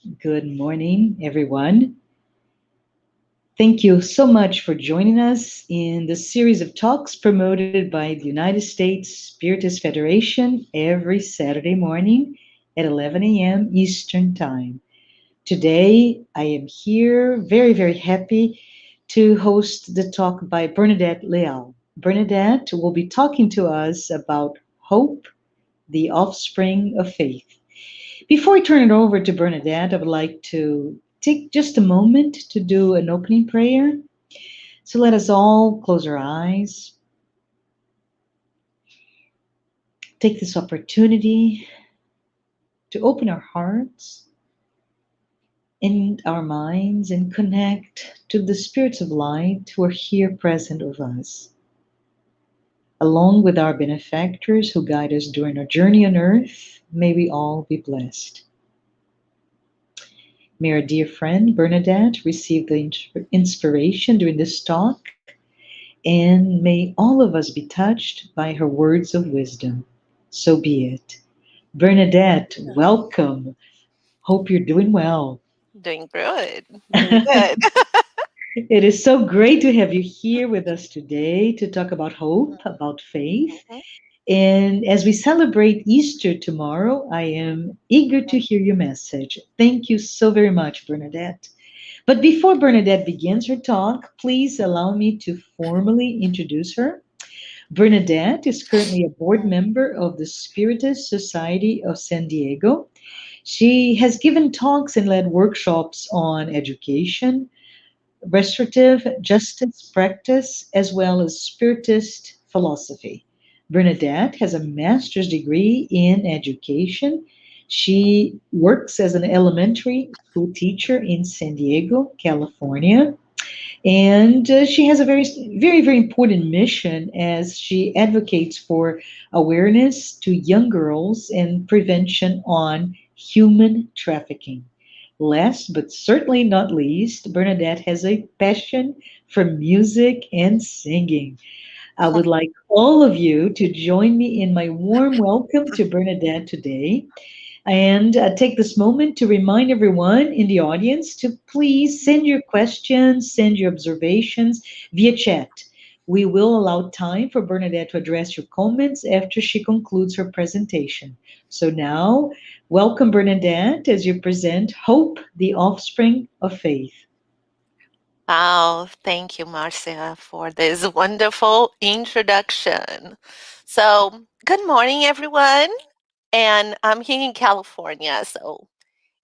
Good morning, everyone. Thank you so much for joining us in the series of talks promoted by the United States Spiritist Federation every Saturday morning at 11 a.m. Eastern Time. Today, I am here very happy to host the talk by Bernadette Leal. Bernadette will be talking to us about hope, the offspring of faith. Before I turn it over to Bernadette, I would like to take just a moment to do an opening prayer. So let us all close our eyes, take this opportunity to open our hearts and our minds and connect to the spirits of light who are here present with us, along with our benefactors who guide us during our journey on earth. May we all be blessed. May our dear friend Bernadette receive the inspiration during this talk, and may all of us be touched by her words of wisdom. So be it. Bernadette, welcome. Hope you're doing well. Doing good. Doing good. It is so great to have you here with us today to talk about hope, about faith. Mhm. And as we celebrate Easter tomorrow, I am eager to hear your message. Thank you so very much, Bernadette. But before Bernadette begins her talk, please allow me to formally introduce her. Bernadette is currently a board member of the Spiritist Society of San Diego. She has given talks and led workshops on education, restorative justice practice, as well as Spiritist philosophy. Bernadette has a master's degree in education. She works as an elementary school teacher in San Diego, California. And she has a very important mission as she advocates for awareness to young girls and prevention on human trafficking. Last but certainly not least, Bernadette has a passion for music and singing. I would like all of you to join me in my warm welcome to Bernadette today. And take this moment to remind everyone in the audience to please send your questions, send your observations via chat. We will allow time for Bernadette to address your comments after she concludes her presentation. So now, welcome Bernadette as you present Hope, the Offspring of Faith. Wow. Thank you, Marcia, for this wonderful introduction. So, good morning, everyone. And I'm here in California. So,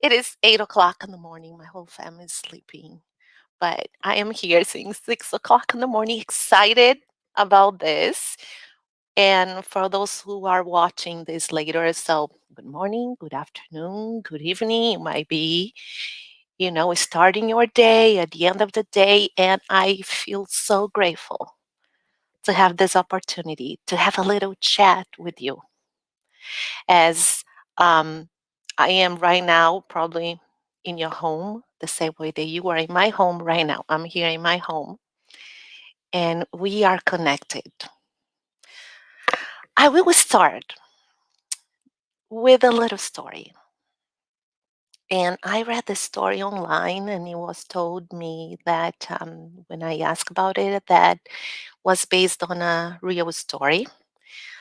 it is 8 o'clock in the morning. My whole family is sleeping. But I am here since 6 o'clock in the morning, excited about this. And for those who are watching this later, so good morning, good afternoon, good evening. It might be, starting your day at the end of the day. And I feel so grateful to have this opportunity to have a little chat with you as um, I am right now, probably in your home, the same way that you are in my home right now. I'm here in my home and we are connected. I will start with a little story. And I read the story online, and it was told me that when I asked about it, that was based on a real story.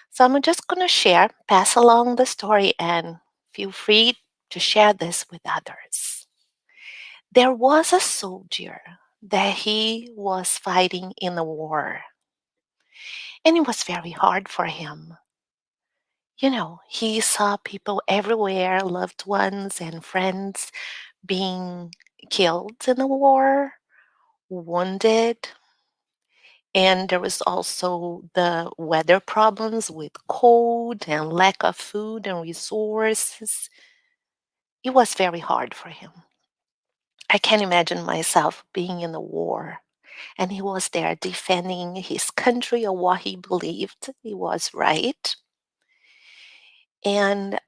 So I'm just going to share, pass along the story, and feel free to share this with others. There was a soldier that he was fighting in a war, and it was very hard for him. He saw people everywhere, loved ones and friends being killed in the war, wounded, and there was also the weather problems with cold and lack of food and resources. It was very hard for him. I can't imagine myself being in a war and he was there defending his country or what he believed he was right. And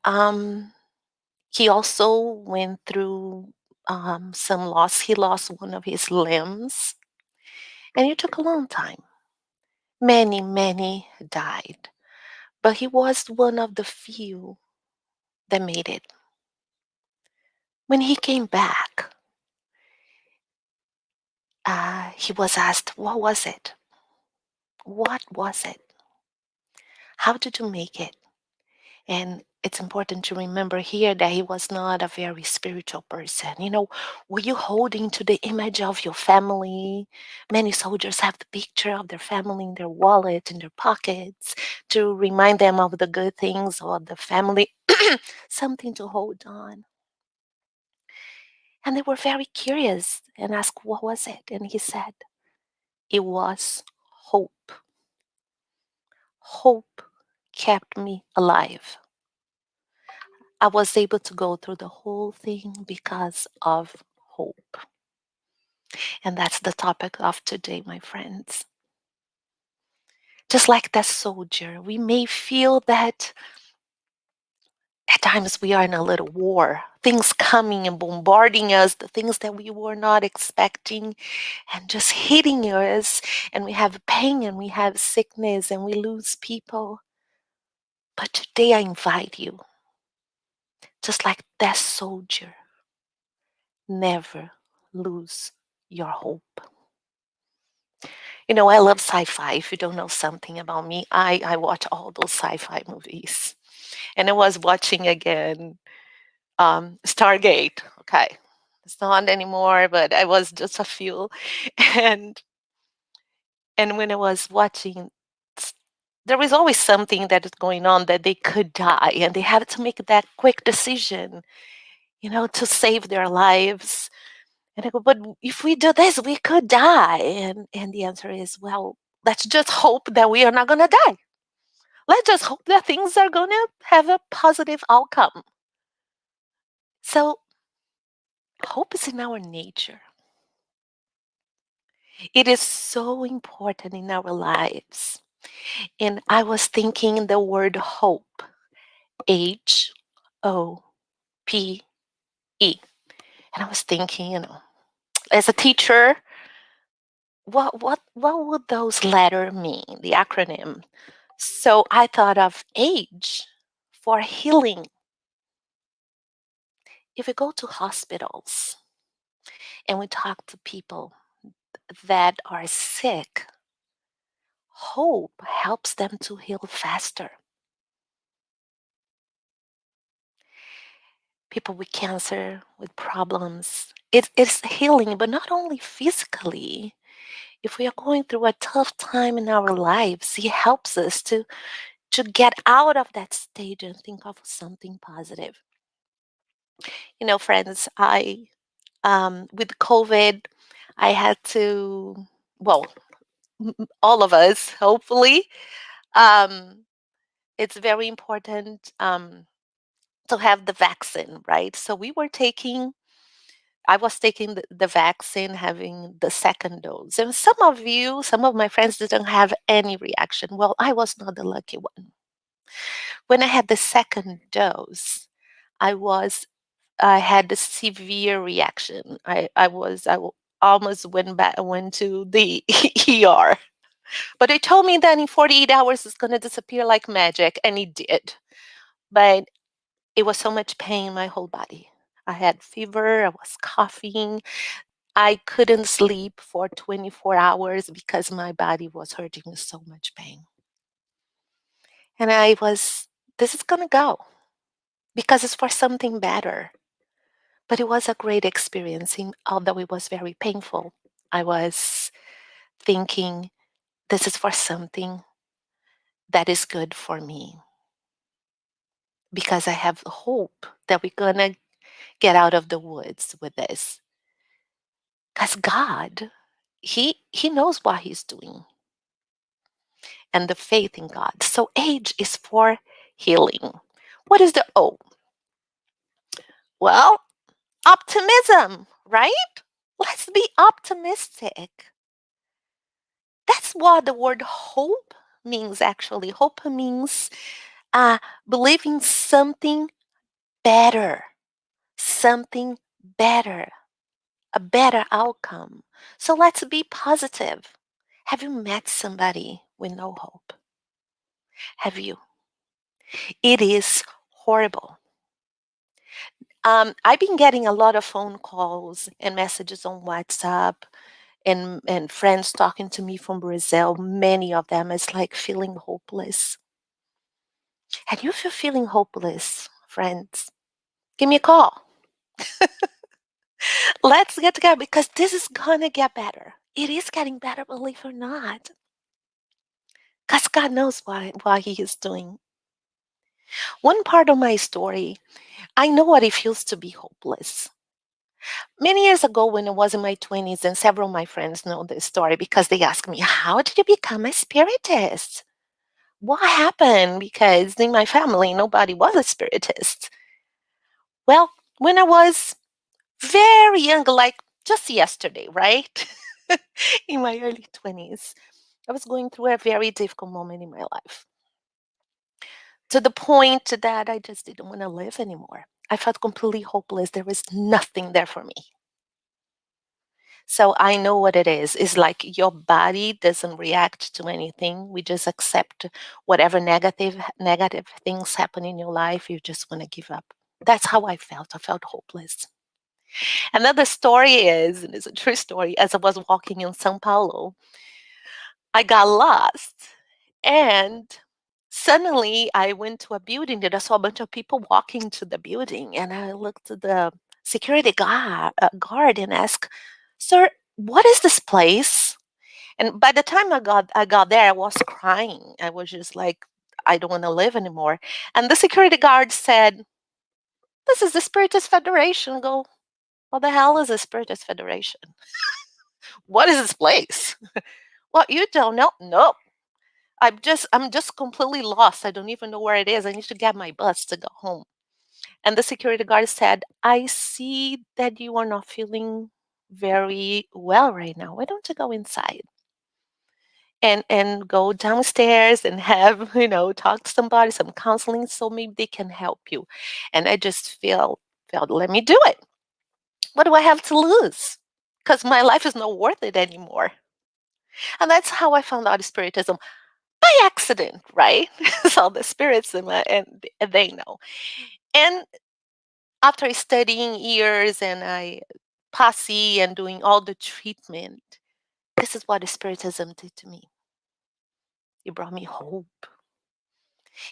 he also went through some loss. He lost one of his limbs, and it took a long time. Many died, but he was one of the few that made it. When he came back, he was asked, "What was it? What was it? How did you make it?" And it's important to remember here that he was not a very spiritual person. Were you holding to the image of your family? Many soldiers have the picture of their family in their wallet, in their pockets, to remind them of the good things or the family, something to hold on. And they were very curious and asked, "What was it?" And he said, "It was hope. Hope kept me alive. I was able to go through the whole thing because of hope." And that's the topic of today, my friends. Just like that soldier, we may feel that at times we are in a little war, things coming and bombarding us, the things that we were not expecting, and just hitting us, and we have pain and we have sickness and we lose people. But today I invite you, just like that soldier, never lose your hope. I love sci-fi. If you don't know something about me, I watch all those sci-fi movies. And I was watching again Stargate. Okay. It's not anymore, but I was just a few. And and when I was watching, s- there was always something that is going on that they could die, and they had to make that quick decision, to save their lives. And I go, "But if we do this, we could die." And the answer is, well, let's just hope that we are not gonna die. Let's just hope that things are gonna have a positive outcome. So hope is in our nature. It is so important in our lives. And I was thinking the word hope, Hope. And I was thinking, as a teacher, what would those letters mean, the acronym? So I thought of age for healing. If we go to hospitals and we talk to people that are sick, hope helps them to heal faster. People with cancer, with problems, it's healing, but not only physically. If we are going through a tough time in our lives, it helps us to get out of that stage and think of something positive. Friends, I with COVID, I had to, well, all of us, hopefully, um, it's very important to have the vaccine, right? So I was taking the vaccine, having the second dose. And some of my friends didn't have any reaction. Well, I was not the lucky one. When I had the second dose, I had a severe reaction. Almost went to the ER. But they told me that in 48 hours it's going to disappear like magic, and it did. But it was so much pain in my whole body. I had fever, I was coughing. I couldn't sleep for 24 hours because my body was hurting with so much pain. And this is going to go because it's for something better. But it was a great experience, although it was very painful. I was thinking, this is for something that is good for me because I have hope that we're going to get out of the woods with this. Because God, he knows what He's doing, and the faith in God. So age is for healing. What is the O? Well, optimism, right? Let's be optimistic. That's what the word hope means, actually. Hope means uh, believing better, something better, a better outcome. So let's be positive. Have you met somebody with no hope? Have you? It is horrible. I've been getting a lot of phone calls and messages on WhatsApp and friends talking to me from Brazil. Many of them is like feeling hopeless. And if you're feeling hopeless, friends, give me a call. Let's get together because this is gonna get better. It is getting better, believe it or not. Because God knows why He is doing. One part of my story, I know what it feels to be hopeless. Many years ago, when I was in my 20s, and several of my friends know this story because they ask me, how did you become a spiritist? What happened? Because in my family, nobody was a spiritist. Well, when I was very young, like just yesterday, right? In my early 20s, I was going through a very difficult moment in my life to the point that I just didn't want to live anymore. I felt completely hopeless. There was nothing there for me. So I know what it is. It's like your body doesn't react to anything. We just accept whatever negative things happen in your life. You just want to give up. That's how I felt. I felt hopeless. Another story is, and it's a true story, as I was walking in Sao Paulo, I got lost. And suddenly I went to a building that I saw a bunch of people walking to the building. And I looked at the security guard and asked, Sir, what is this place? And by the time I got there, I was crying. I was just like, I don't want to live anymore. And the security guard said, This is the Spiritist Federation. I go, what the hell is the Spiritist Federation? What is this place? Well, you don't know? No. I'm just completely lost. I don't even know where it is. I need to get my bus to go home. And the security guard said, I see that you are not feeling very well right now. Why don't you go inside and go downstairs and have, talk to somebody, some counseling so maybe they can help you. And I just felt let me do it. What do I have to lose? Because my life is not worth it anymore. And that's how I found out Spiritism by accident, right? So the spirits and they know. And after studying years and I posse and doing all the treatment, this is what the Spiritism did to me. It brought me hope.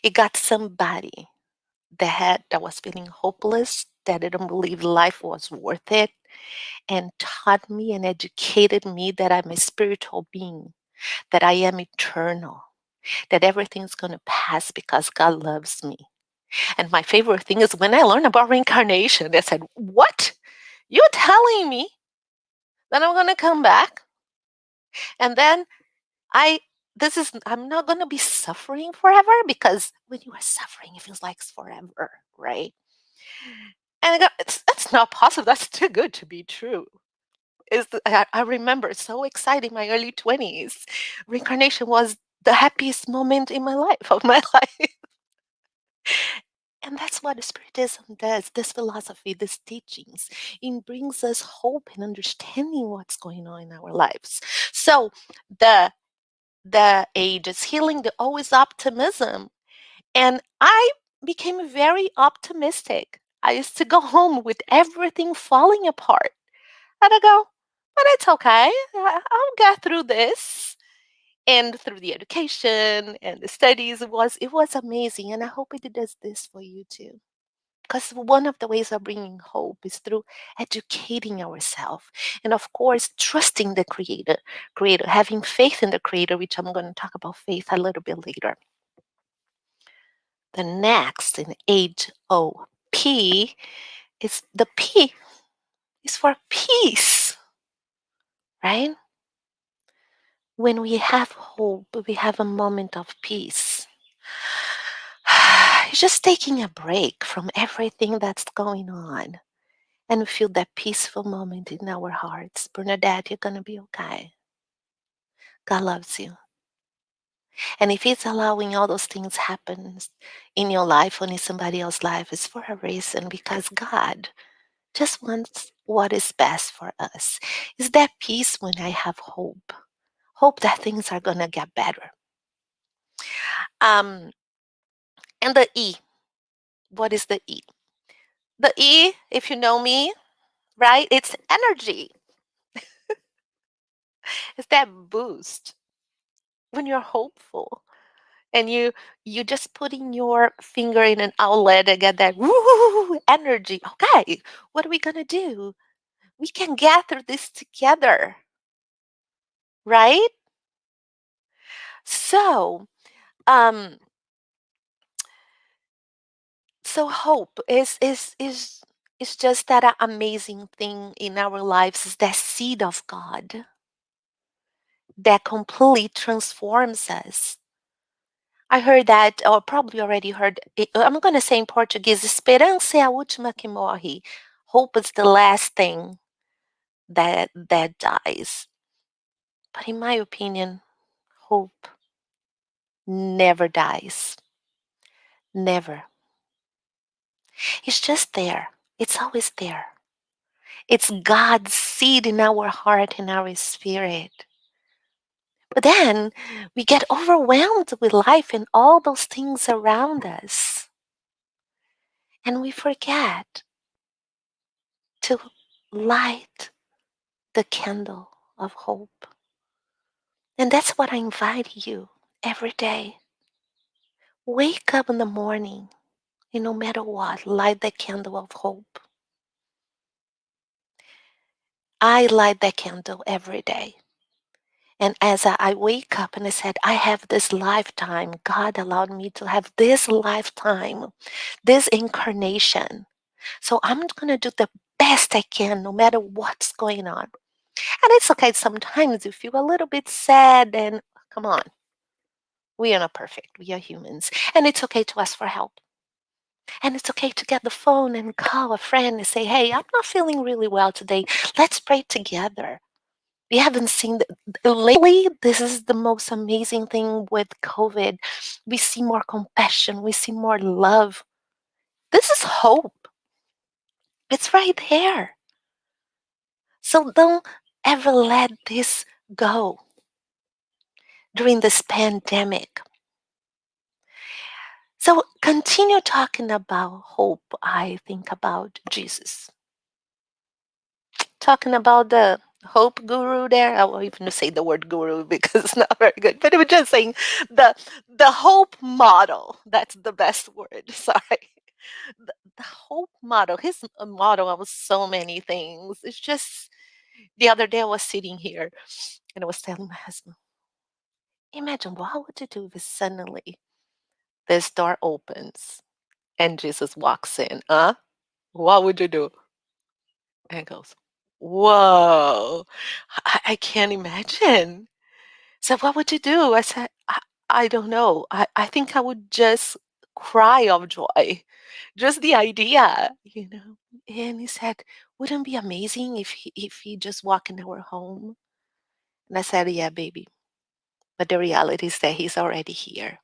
It got somebody that was feeling hopeless, that didn't believe life was worth it, and taught me and educated me that I'm a spiritual being, that I am eternal, that everything's going to pass because God loves me. And my favorite thing is when I learned about reincarnation, they said, What? You're telling me that I'm going to come back? And then I, I'm not going to be suffering forever because when you are suffering, it feels like it's forever, right? And I go, That's not possible. That's too good to be true. I remember so excited in my early 20s. Reincarnation was the happiest moment in my life, of my life. And that's what Spiritism does, this philosophy, these teachings. It brings us hope and understanding what's going on in our lives. So the age is healing, the always optimism. And I became very optimistic. I used to go home with everything falling apart. And I go, but it's okay. I'll get through this. And through the education and the studies, it was amazing. And I hope it does this for you too. Because one of the ways of bringing hope is through educating ourselves. And of course, trusting the creator, having faith in the creator, which I'm going to talk about faith a little bit later. The next in HOP is the P is for peace, right? When we have hope, we have a moment of peace. It's just taking a break from everything that's going on and feel that peaceful moment in our hearts. Bernadette, you're going to be okay. God loves you. And if He's allowing all those things happen in your life or in somebody else's life, it's for a reason because God just wants what is best for us. Is that peace when I have hope? Hope that things are going to get better. Um, and the E, what is the E? The E, if you know me, right? It's energy. It's that boost when you're hopeful and you just putting your finger in an outlet and get that woo energy. Okay, what are we gonna do? We can get through this together, right? So, um, so hope is just that amazing thing in our lives. Is that seed of God that completely transforms us. I heard that, or probably already heard. I'm going to say in Portuguese: "Esperança é a última que morre." Hope is the last thing that dies. But in my opinion, hope never dies. Never. It's just there. It's always there. It's God's seed in our heart and our spirit. But then we get overwhelmed with life and all those things around us. And we forget to light the candle of hope. And that's what I invite you every day. Wake up in the morning and no matter what, light the candle of hope. I light that candle every day. And as I wake up and I said, I have this lifetime, God allowed me to have this lifetime, this incarnation. So I'm going to do the best I can no matter what's going on. And it's okay sometimes you feel a little bit sad and come on, we are not perfect. We are humans. And it's okay to ask for help. And it's okay to get the phone and call a friend and say, hey, I'm not feeling really well today. Let's pray together. We haven't seen lately. This is the most amazing thing with COVID. We see more compassion, we see more love. This is hope. It's right there. So don't ever let this go during this pandemic. So continue talking about hope. I think about Jesus. Talking about the hope guru there. I won't even say the word guru because it's not very good. But it was just saying the the hope model. That's the best word. Sorry. The hope model. His model of so many things. It's just the other day I was sitting here and I was telling my husband, imagine what would you do if suddenly this door opens and Jesus walks in? Huh? What would you do? And goes, whoa, I can't imagine. So what would you do? I said, I don't know. I think I would just cry of joy. Just the idea. And he said, wouldn't it be amazing if he just walk in our home? And I said, yeah, baby. But the reality is that he's already here.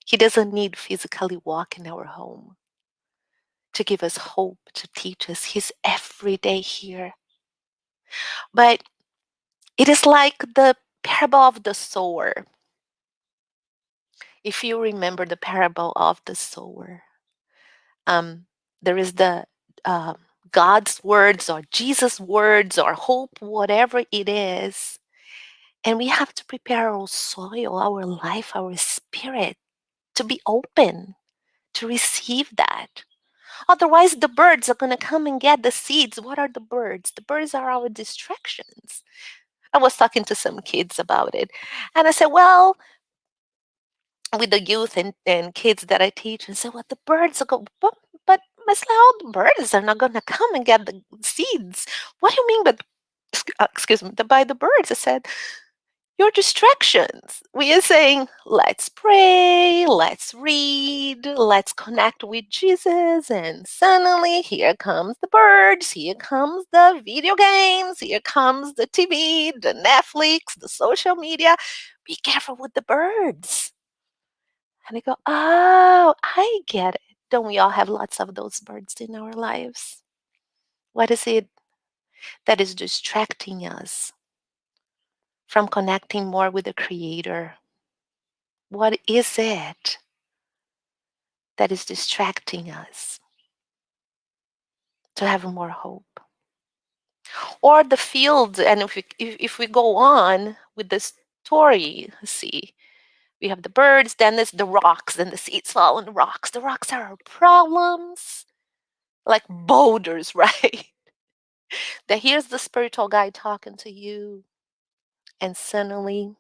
He doesn't need physically walk in our home to give us hope, to teach us. He's every day here. But it is like the parable of the sower. If you remember the parable of the sower, um, there is the um God's words or Jesus' words or hope, whatever it is. And we have to prepare our soil, our life, our spirit to be open to receive that. Otherwise, the birds are going to come and get the seeds. What are the birds? The birds are our distractions. I was talking to some kids about it. And I said, well, with the youth and kids that I teach and say, well, the birds are go, but Miss Lau, the birds are not going to come and get the seeds. What do you mean excuse me, by the birds? I said, your distractions. We are saying, let's pray, let's read, let's connect with Jesus. And suddenly here comes the birds, here comes the video games, here comes the TV, the Netflix, the social media. Be careful with the birds. And I go, oh, I get it. Don't we all have lots of those birds in our lives? What is it that is distracting us from connecting more with the Creator? What is it that is distracting us? to have more hope. Or the field, and if we go on with the story, see, we have the birds, then there's the rocks, then the seeds fall on the rocks. The rocks are our problems, like boulders, right? That here's the spiritual guy talking to you, and suddenly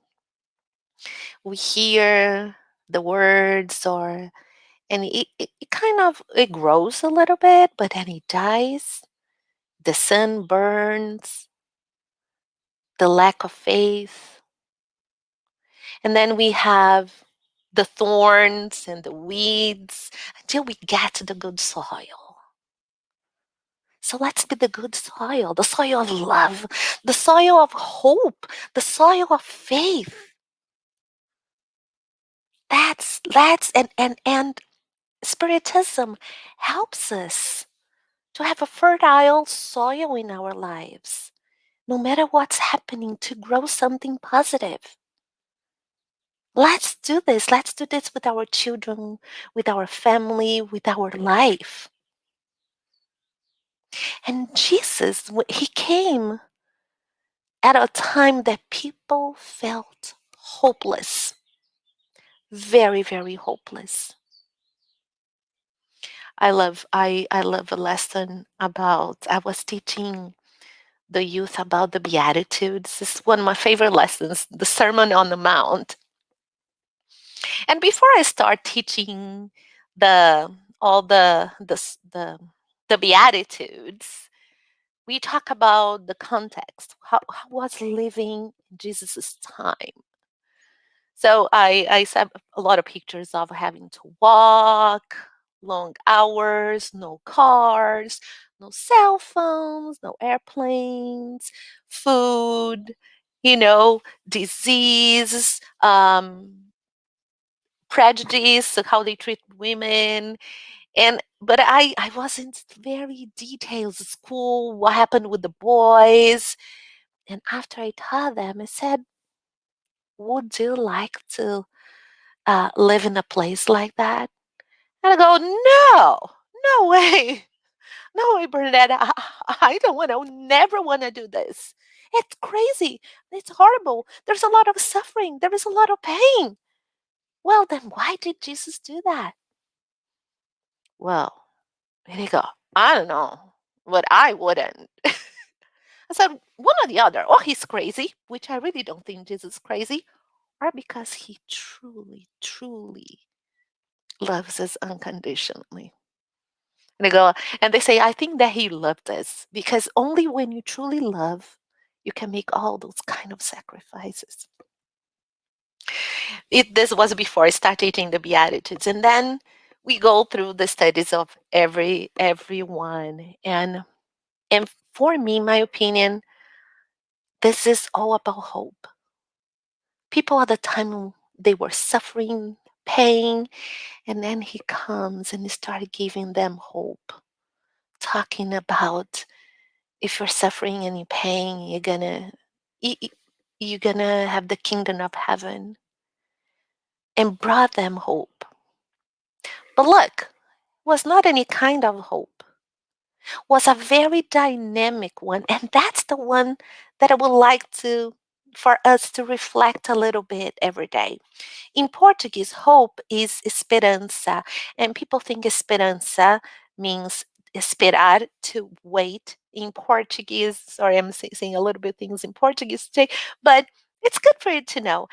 we hear the words, or and it kind of it grows a little bit, but then it dies. The sun burns, the lack of faith, and then we have the thorns and the weeds until we get to the good soil. So let's be the good soil, the soil of love, the soil of hope, the soil of faith. That's and Spiritism helps us to have a fertile soil in our lives, no matter what's happening, to grow something positive. Let's do this. Let's do this with our children, with our family, with our life. And Jesus, he came at a time that people felt hopeless, very, very hopeless. I love a lesson about I was teaching the youth about the Beatitudes. It's one of my favorite lessons, the Sermon on the Mount. And before I start teaching the all the Beatitudes, we talk about the context. How was living in Jesus' time? So I saw a lot of pictures of having to walk long hours, no cars, no cell phones, no airplanes, food, you know, disease, prejudice, how they treat women. And but I wasn't very detailed. School, what happened with the boys. And after I taught them, I said, would you like to live in a place like that? And I go, no, no way. No way, Bernadette. I don't want to, never want to do this. It's crazy. It's horrible. There's a lot of suffering. There is a lot of pain. Well, then why did Jesus do that? Well, here you go. I don't know, but I wouldn't. I said, one or the other. Or he's crazy, which I really don't think Jesus is crazy, or because he truly, truly loves us unconditionally. And they go, and they say, I think that he loved us because only when you truly love, you can make all those kind of sacrifices. This was before I started eating the Beatitudes. And then we go through the studies of everyone. And for me, my opinion, this is all about hope. People at the time, they were suffering, pain, and then he comes and he started giving them hope, talking about if you're suffering any pain, y- y- you're gonna have the kingdom of heaven, and brought them hope. But look, was not any kind of hope. Was a very dynamic one, and that's the one that I would like to for us to reflect a little bit every day. In Portuguese, hope is esperança, and people think esperança means esperar, to wait. In Portuguese, sorry, I'm saying a little bit things in Portuguese today, but it's good for you to know.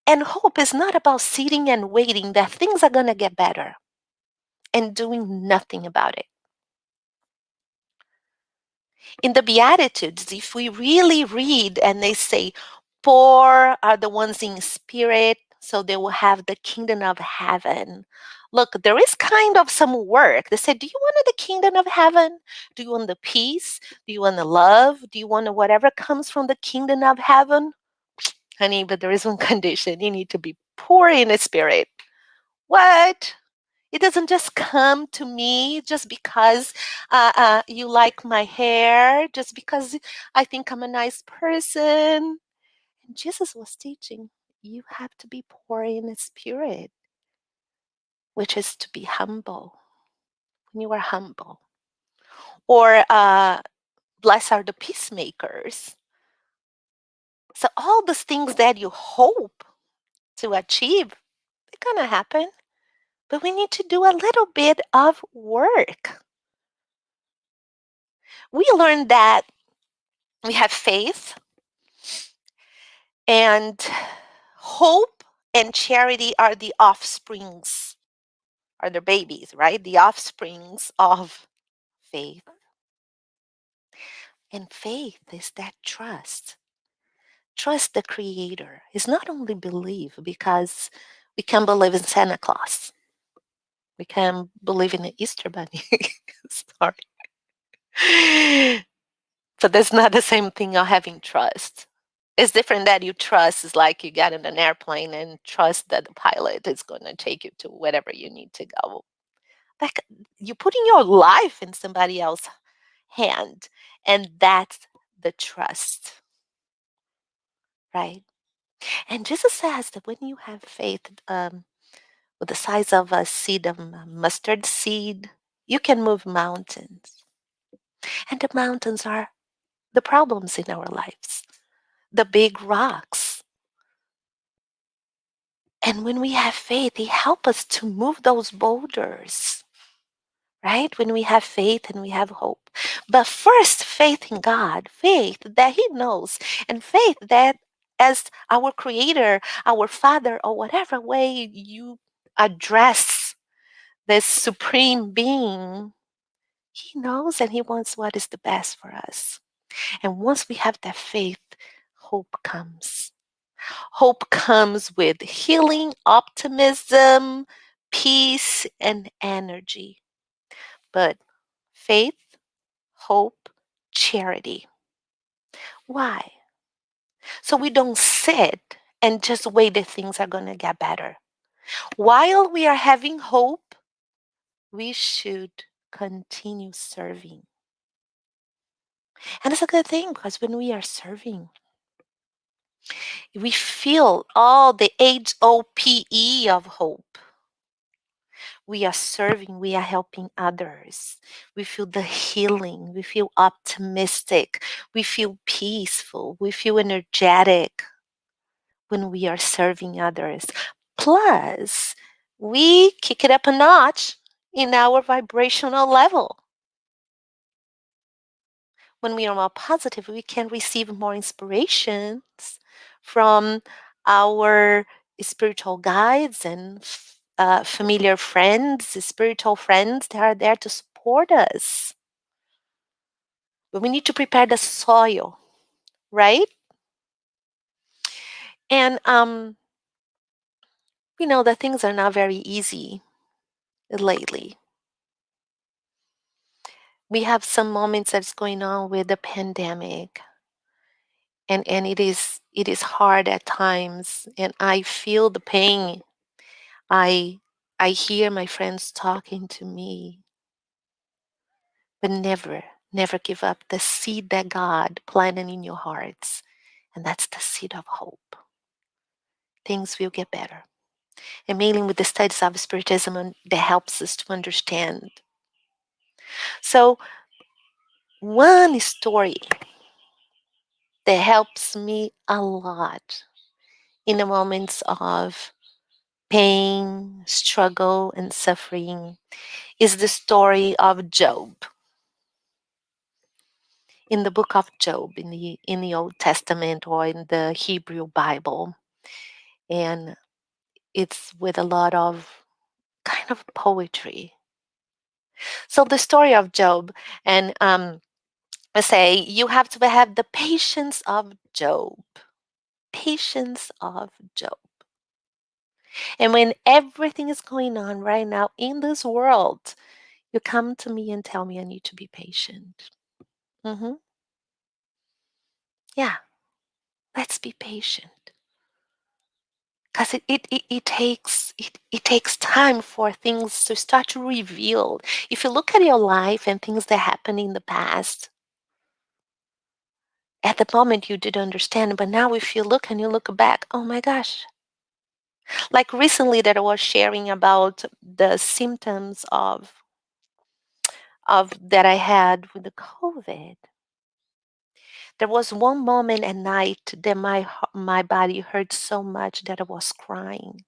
And hope is not about sitting and waiting that things are gonna get better and doing nothing about it. In the Beatitudes, if we really read and they say, poor are the ones in spirit, so they will have the kingdom of heaven. Look, there is kind of some work. They said, do you want the kingdom of heaven? Do you want the peace? Do you want the love? Do you want whatever comes from the kingdom of heaven? Honey, but there is one condition. You need to be poor in the spirit. What? It doesn't just come to me just because you like my hair, just because I think I'm a nice person. And Jesus was teaching you have to be poor in the spirit, which is to be humble. When you are humble, Or blessed are the peacemakers. So all those things that you hope to achieve, they're going to happen. But we need to do a little bit of work. We learned that we have faith and hope and charity are the offsprings, are the babies, right? The offsprings of faith. And faith is that trust. Trust the Creator. It's not only believe because we can believe in Santa Claus. We can believe in the Easter Bunny. Sorry. But that's not the same thing of having trust. It's different that you trust is like you get in an airplane and trust that the pilot is going to take you to wherever you need to go. Like you're putting your life in somebody else's hand, and that's the trust, right? And Jesus says that when you have faith with the size of a seed of mustard seed, you can move mountains. And the mountains are the problems in our lives, the big rocks. And when we have faith, He helps us to move those boulders, right? When we have faith and we have hope. But first, faith in God, faith that He knows, and faith that as our Creator, our Father, or whatever way you address this Supreme Being, He knows and He wants what is the best for us. And once we have that faith, hope comes. Hope comes with healing, optimism, peace, and energy. But faith, hope, charity. Why? So we don't sit and just wait that things are going to get better. While we are having hope, we should continue serving. And it's a good thing because when we are serving, we feel all the HOPE of hope. We are serving, we are helping others. We feel the healing, we feel optimistic, we feel peaceful, we feel energetic when we are serving others. Plus, we kick it up a notch in our vibrational level. When we are more positive, we can receive more inspirations from our spiritual guides and familiar friends, spiritual friends that are there to support us. But we need to prepare the soil, right? And we know that things are not very easy lately. We have some moments that's going on with the pandemic, and it is hard at times, and I feel the pain. I hear my friends talking to me, but never give up the seed that God planted in your hearts, and that's the seed of hope. Things will get better. And mainly with the studies of Spiritism that helps us to understand. So one story that helps me a lot in the moments of pain, struggle, and suffering is the story of Job. In the book of Job, in the Old Testament or in the Hebrew Bible, and it's with a lot of kind of poetry. So the story of Job, and I say you have to have the patience of Job, patience of Job. And when everything is going on right now in this world, you come to me and tell me I need to be patient. hmm Yeah, let's be patient. Because it takes time for things to start to reveal. If you look at your life and things that happened in the past, at the moment you didn't understand, but now if you look and you look back, oh my gosh. Like recently that I was sharing about the symptoms of of that I had with the COVID, there was one moment at night that my body hurt so much that I was crying.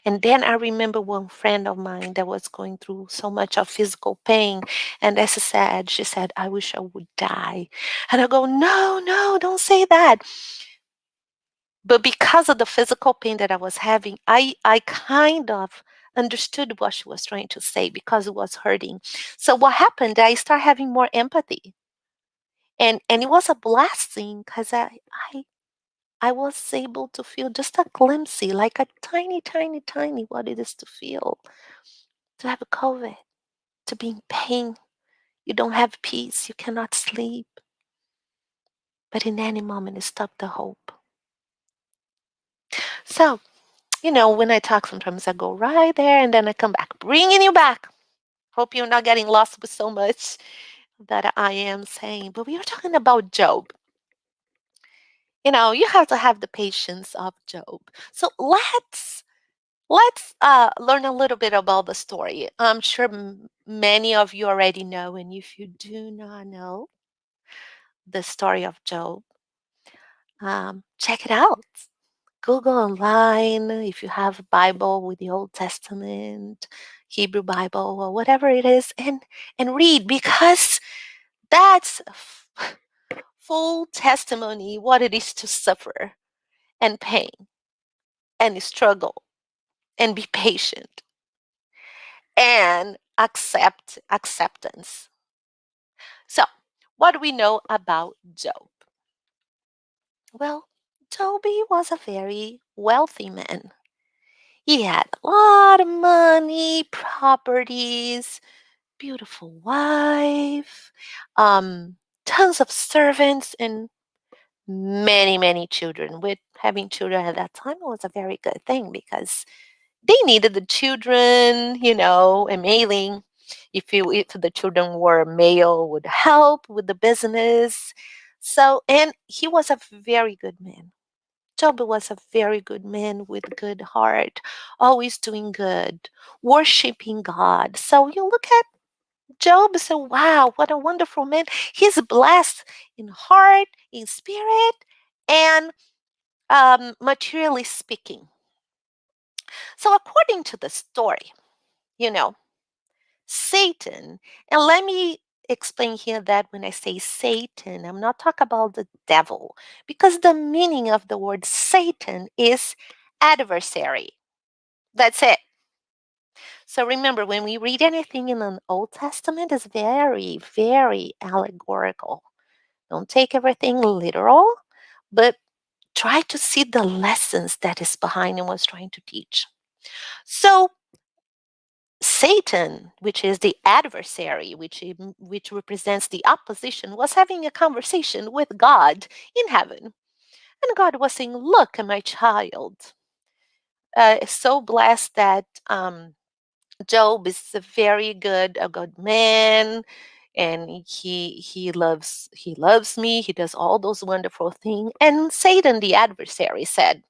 And then I remember one friend of mine that was going through so much of physical pain. And as I said, she said, I wish I would die. And I go, no, no, don't say that. But because of the physical pain that I was having, I kind of understood what she was trying to say because it was hurting. So what happened, I started having more empathy. And it was a blessing because I was able to feel just a glimpse, like a tiny, tiny, tiny what it is to feel, to have a COVID, to be in pain. You don't have peace. You cannot sleep. But in any moment, it stopped the hope. So, when I talk, sometimes I go right there and then I come back, bringing you back. Hope you're not getting lost with so much that I am saying. But we are talking about Job. You have to have the patience of Job. So let's learn a little bit about the story. I'm sure many of you already know, and if you do not know the story of Job, check it out. Google online if you have a Bible with the Old Testament, Hebrew Bible, or whatever it is, and read, because that's full testimony what it is to suffer and pain and struggle and be patient and acceptance. So, what do we know about Job? Well, Toby was a very wealthy man. He had a lot of money, properties, beautiful wife, tons of servants, and many, many children. With having children at that time was a very good thing because they needed the children, and mailing. If the children were male, would help with the business. So, and he was a very good man. Job was a very good man with good heart, always doing good, worshiping God. So you look at Job and say, wow, what a wonderful man. He's blessed in heart, in spirit, and materially speaking. So according to the story, you know, Satan, and let me explain here that when I say Satan, I'm not talking about the devil, because the meaning of the word Satan is adversary. That's it. So remember, when we read anything in the Old Testament, it's very, very allegorical. Don't take everything literal, but try to see the lessons that is behind and was trying to teach. So Satan, which is the adversary, which represents the opposition, was having a conversation with God in heaven. And God was saying, look, my child, is so blessed that Job is a good man, and he loves me. He does all those wonderful things. And Satan, the adversary, said,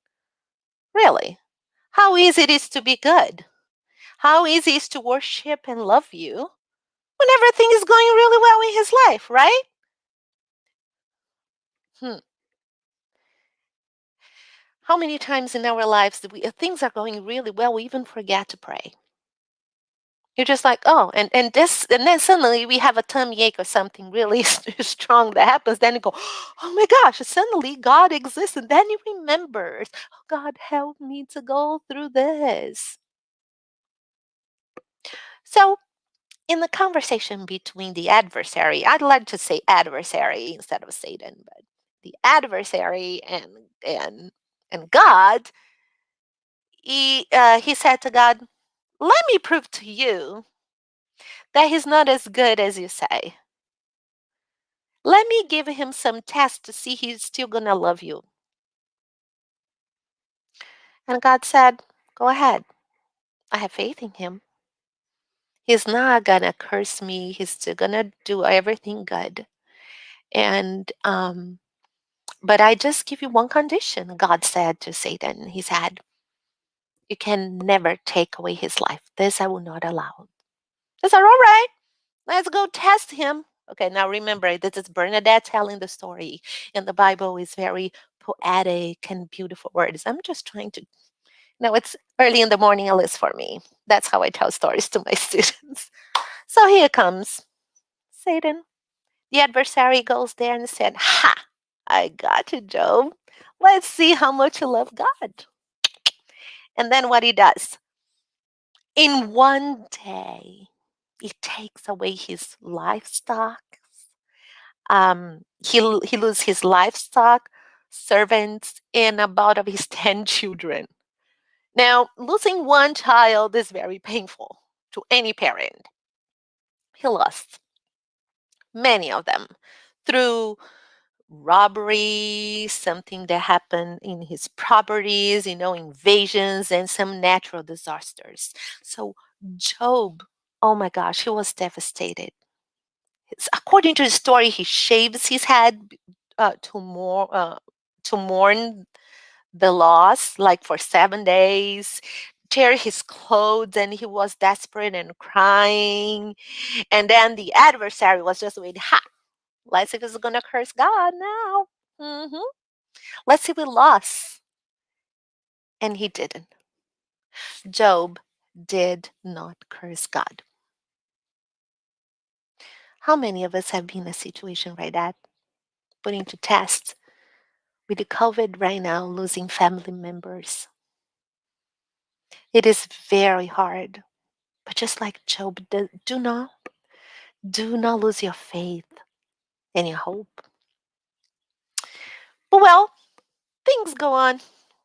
really? How easy it is to be good? How easy it is to worship and love you when everything is going really well in his life, right? Hmm. How many times in our lives do if things are going really well, we even forget to pray? You're just like, oh, and then suddenly we have a tummy ache or something really strong that happens. Then you go, oh my gosh, suddenly God exists. And then you remembers, oh, God, help me to go through this. So, in the conversation between the adversary, I'd like to say adversary instead of Satan, but the adversary and and God, he said to God, let me prove to you that he's not as good as you say. Let me give him some tests to see he's still going to love you. And God said, go ahead. I have faith in him. He's not going to curse me. He's still going to do everything good. And, but I just give you one condition, God said to Satan. He said, You can never take away his life. This I will not allow. I said, all right, let's go test him. Okay, now remember, this is Bernadette telling the story, and the Bible is very poetic and beautiful words. I'm just trying to, it's early in the morning, at least for me. That's how I tell stories to my students. So here comes Satan. The adversary goes there and said, ha, I got you, Job. Let's see how much you love God. And then what he does, in one day, he takes away his livestock. He loses his livestock, servants, and about of his 10 children. Now, losing one child is very painful to any parent. He lost many of them through robbery, something that happened in his properties, invasions, and some natural disasters. So, Job, oh my gosh, he was devastated. According to the story, he shaves his head to mourn the loss, like for 7 days. Tear his clothes, and he was desperate and crying. And then the adversary was just waiting. Ha! Let's see if he's gonna curse God now. Let's see if we lost, and he didn't. Job did not curse God. How many of us have been in a situation like that, putting to test with the COVID right now, losing family members? It is very hard. But just like Job, do not lose your faith and your hope. But well, things go on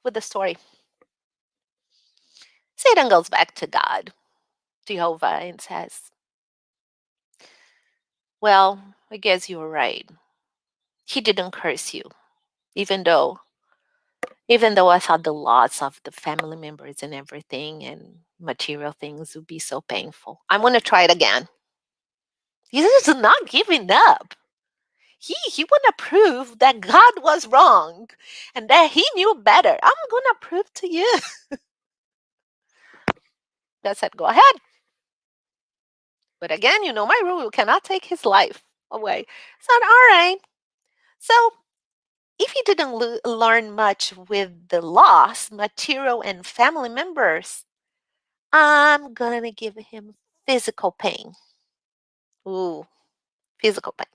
with the story. Satan goes back to God, Jehovah, and says, well, I guess you were right. He didn't curse you, even though I thought the loss of the family members and everything and material things would be so painful. I'm gonna try it again. He's not giving up. He want to prove that God was wrong and that he knew better. I'm gonna prove to you. God said, go ahead. But again, you know my rule. You cannot take his life away. So all right. So if he didn't learn much with the loss, material and family members, I'm gonna give him physical pain. Ooh, physical pain.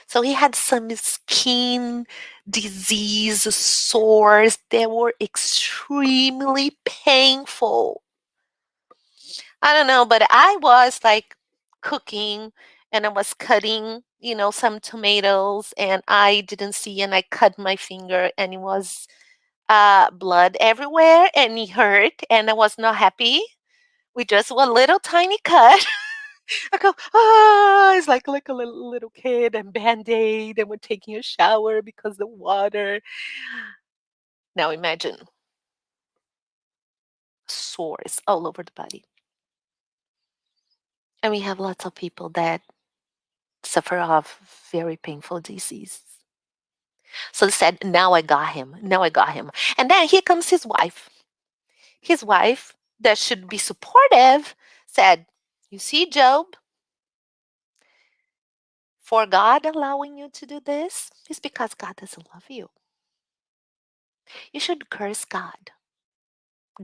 So he had some skin disease sores that were extremely painful. I don't know, but I was like cooking and I was cutting, some tomatoes and I didn't see and I cut my finger and it was blood everywhere and it hurt and I was not happy with just one little tiny cut. I go, it's like a little kid and band-aid and we're taking a shower because the water. Now imagine sores all over the body. And we have lots of people that suffer of very painful disease. So he said, now I got him. Now I got him. And then here comes his wife. His wife, that should be supportive, said, you see, Job, for God allowing you to do this is because God doesn't love you. You should curse God.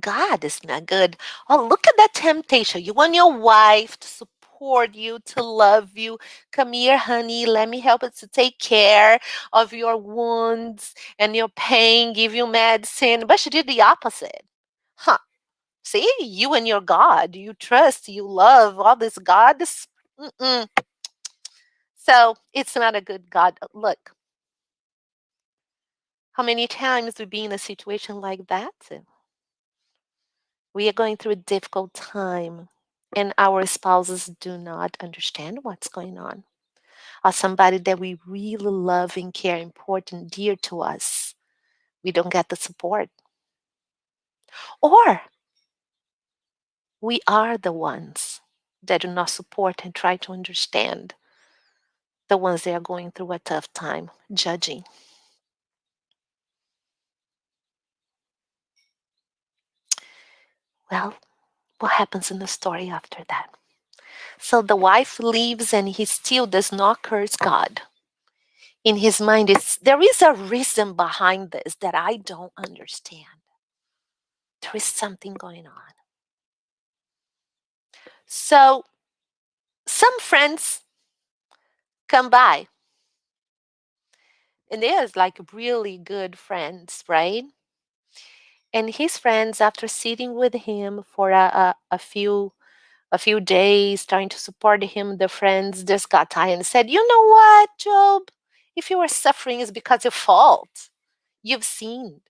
God is not good. Oh, look at that temptation. You want your wife to support you, to love you. Come here, honey. Let me help you to take care of your wounds and your pain, give you medicine. But she did the opposite. Huh. See, you and your God, you trust, you love all this God. Mm-mm. So it's not a good God. Look, how many times we be in a situation like that? We are going through a difficult time and our spouses do not understand what's going on. Or somebody that we really love and care, important, dear to us, we don't get the support. Or we are the ones that do not support and try to understand the ones that are going through a tough time, judging. Well, what happens in the story after that? So the wife leaves and he still does not curse God. In his mind, there is a reason behind this that I don't understand. There is something going on. So some friends come by, and they are like really good friends, right? And his friends, after sitting with him for a few days, trying to support him, the friends just got tired and said, "You know what, Job? If you are suffering, it's because of fault. You've sinned.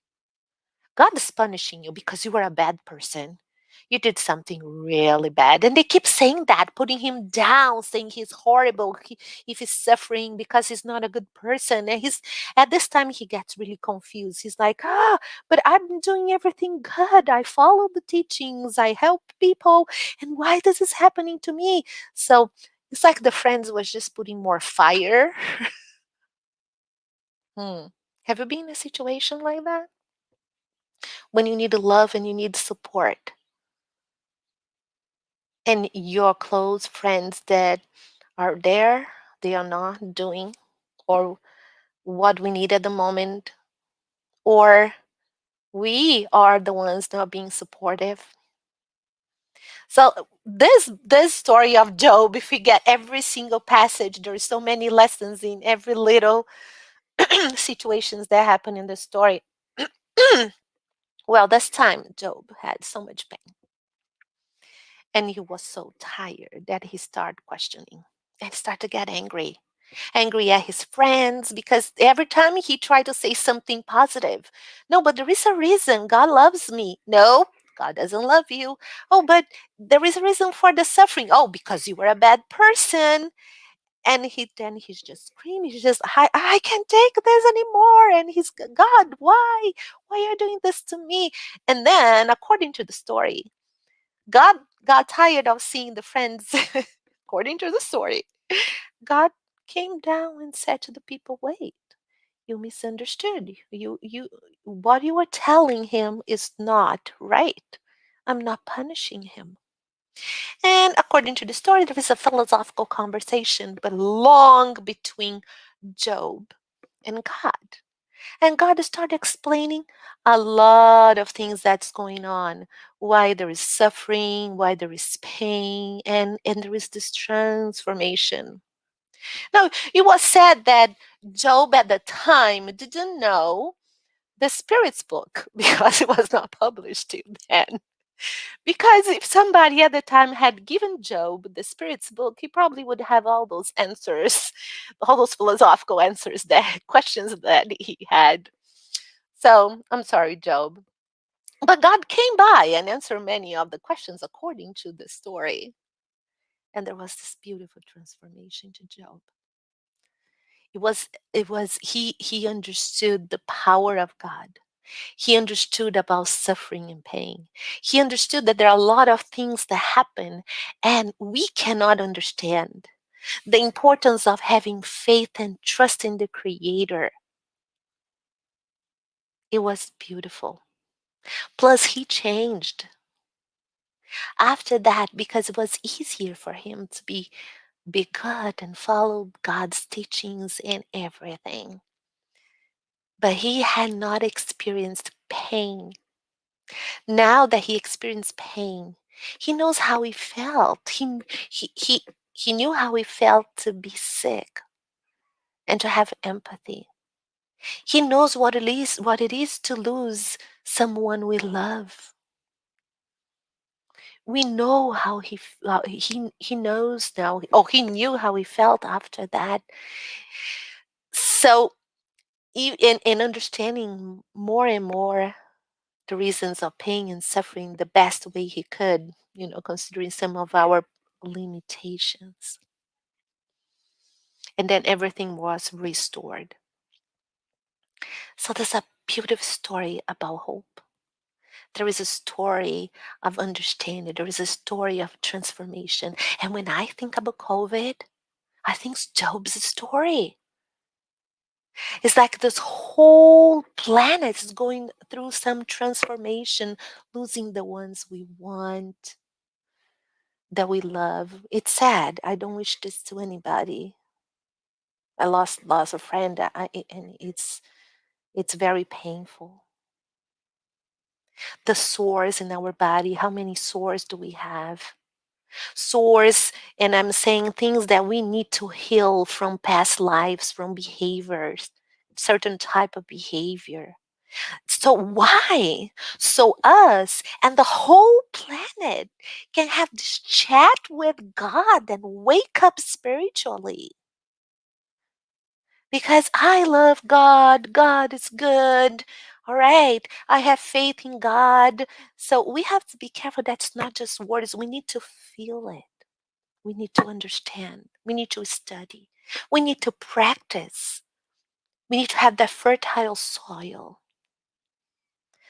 God is punishing you because you were a bad person. You did something really bad." And they keep saying that, putting him down, saying he's horrible if he's suffering because he's not a good person. And he's at this time he gets really confused. He's like, but I'm doing everything good. I follow the teachings. I help people. And why this is happening to me? So it's like the friends was just putting more fire. Hmm. Have you been in a situation like that? When you need love and you need support, and your close friends that are there, they are not doing or what we need at the moment, or we are the ones not being supportive. So this story of Job, if we get every single passage, there's so many lessons in every little situations that happen in the story. Well, this time Job had so much pain, and he was so tired that he started questioning and started to get angry at his friends, because every time he tried to say something positive, no, but there is a reason. God loves me. No, God doesn't love you. Oh, but there is a reason for the suffering. Oh, because you were a bad person. And he's just screaming. He's just, I can't take this anymore. And he's, God, why are you doing this to me? And then, according to the story, God got tired of seeing the friends. According to the story, God came down and said to the people, "Wait, you misunderstood. What you were telling him is not right. I'm not punishing him." And according to the story, there is a philosophical conversation, but long, between Job and God. And God started explaining a lot of things that's going on, why there is suffering, why there is pain, and there is this transformation. Now, it was said that Job at the time didn't know the Spirit's book because it was not published till then. Because if somebody at the time had given Job the Spirit's book, he probably would have all those answers, all those philosophical answers, that questions that he had. So I'm sorry, Job. But God came by and answered many of the questions according to the story. And there was this beautiful transformation to Job. He understood the power of God. He understood about suffering and pain. He understood that there are a lot of things that happen and we cannot understand. The importance of having faith and trust in the Creator. It was beautiful. Plus, he changed after that because it was easier for him to be good and follow God's teachings and everything. But he had not experienced pain. Now that he experienced pain, he knows how he felt. He knew how he felt to be sick and to have empathy. He knows what it is to lose someone we love. We know how he knows now. Oh, he knew how he felt after that. So in understanding more and more the reasons of pain and suffering the best way he could, considering some of our limitations. And then everything was restored. So there's a beautiful story about hope. There is a story of understanding. There is a story of transformation. And when I think about COVID, I think it's Job's story. It's like this whole planet is going through some transformation, losing the ones we want, that we love. It's sad. I don't wish this to anybody. I lost a friend, and it's very painful. The sores in our body. How many sores do we have? Sores, and I'm saying things that we need to heal from past lives, from behaviors, certain type of behavior. So why? So us and the whole planet can have this chat with God and wake up spiritually. Because I love God. God is good. All right. I have faith in God. So we have to be careful. That's not just words. We need to feel it. We need to understand. We need to study. We need to practice. We need to have that fertile soil.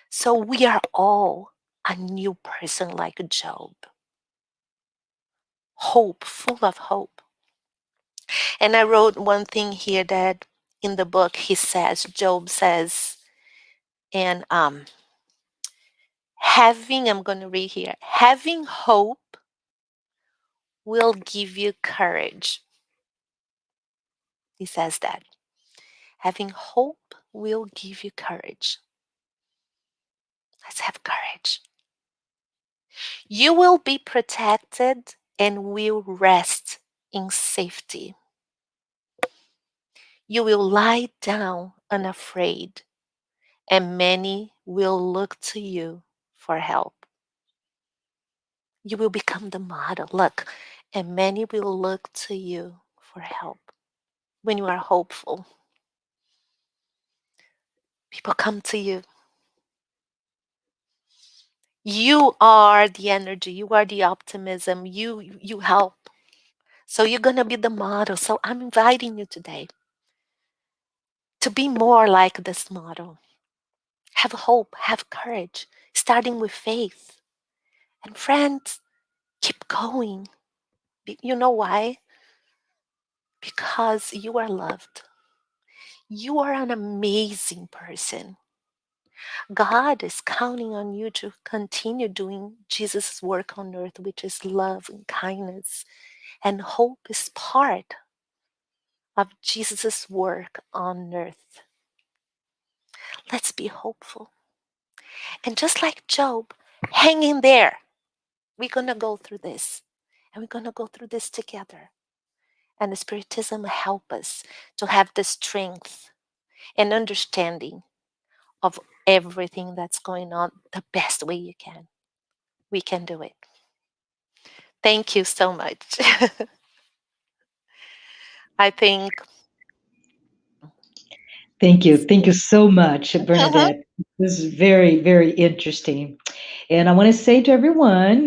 So we are all a new person like Job. Hope, full of hope. And I wrote one thing here that in the book he says, Job says, and I'm going to read here, having hope will give you courage. He says that. Having hope will give you courage. Let's have courage. You will be protected and will rest in safety. You will lie down unafraid, and many will look to you for help. You will become the model. Look, and many will look to you for help. When you are hopeful, people come to you. You are the energy, you are the optimism, you help. So you're going to be the model. So I'm inviting you today to be more like this model. Have hope, have courage, starting with faith. And friends, keep going. You know why? Because you are loved. You are an amazing person. God is counting on you to continue doing Jesus' work on earth, which is love and kindness. And hope is part of Jesus' work on earth. Let's be hopeful. And just like Job, hang in there. We're going to go through this. And we're going to go through this together. And the Spiritism help us to have the strength and understanding of everything that's going on the best way you can. We can do it. Thank you so much. I think. Thank you. Thank you so much, Bernadette. This is very, very interesting. And I want to say to everyone,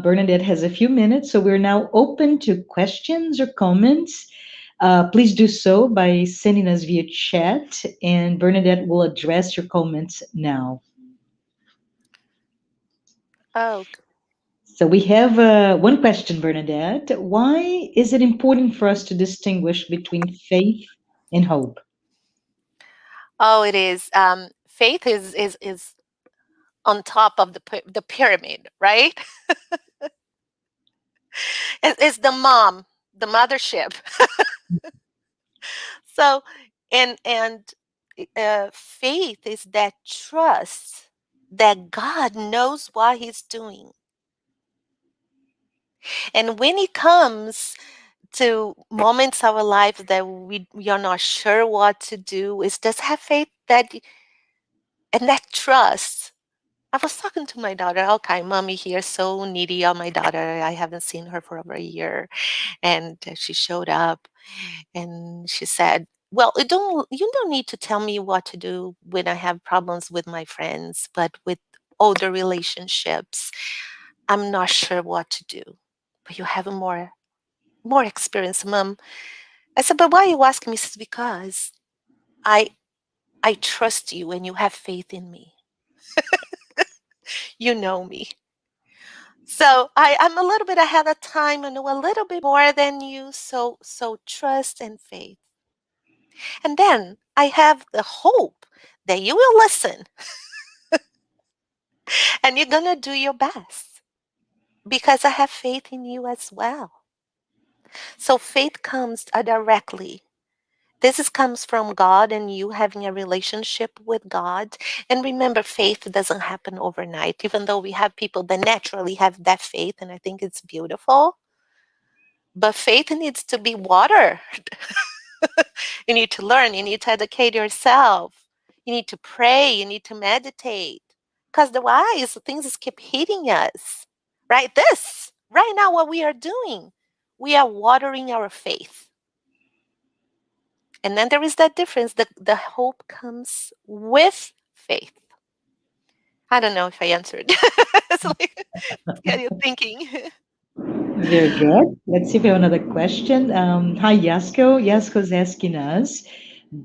Bernadette has a few minutes, so we're now open to questions or comments. Please do so by sending us via chat, and Bernadette will address your comments now. Oh, So we have one question, Bernadette. Why is it important for us to distinguish between faith and hope? oh, it is. Faith is on top of the pyramid, right? It's the mom, the mothership. So, and faith is that trust that God knows what He's doing, and when it comes to moments of our lives that we are not sure what to do, is just have faith that and that trust. I was talking to my daughter. Okay, mommy here, so needy on my daughter. I haven't seen her for over a year, and she showed up, and she said, "Well, you don't need to tell me what to do when I have problems with my friends, but with older relationships, I'm not sure what to do. But you have more experience, mom." I said, "But why are you asking me?" She says, "Because I I trust you and you have faith in me. You know me." So I'm a little bit ahead of time. I know a little bit more than you. So trust and faith. And then I have the hope that you will listen and you're going to do your best because I have faith in you as well. So faith comes directly. Comes from God and you having a relationship with God. And remember, faith doesn't happen overnight, even though we have people that naturally have that faith. And I think it's beautiful. But faith needs to be watered. You need to learn. You need to educate yourself. You need to pray. You need to meditate. Because otherwise, things keep hitting us. Right? Right now, what we are doing, we are watering our faith. And then there is that difference. The hope comes with faith. I don't know if I answered. It's like, get you thinking. Very good. Let's see if we have another question. Hi, Yasko. Yasko's asking us,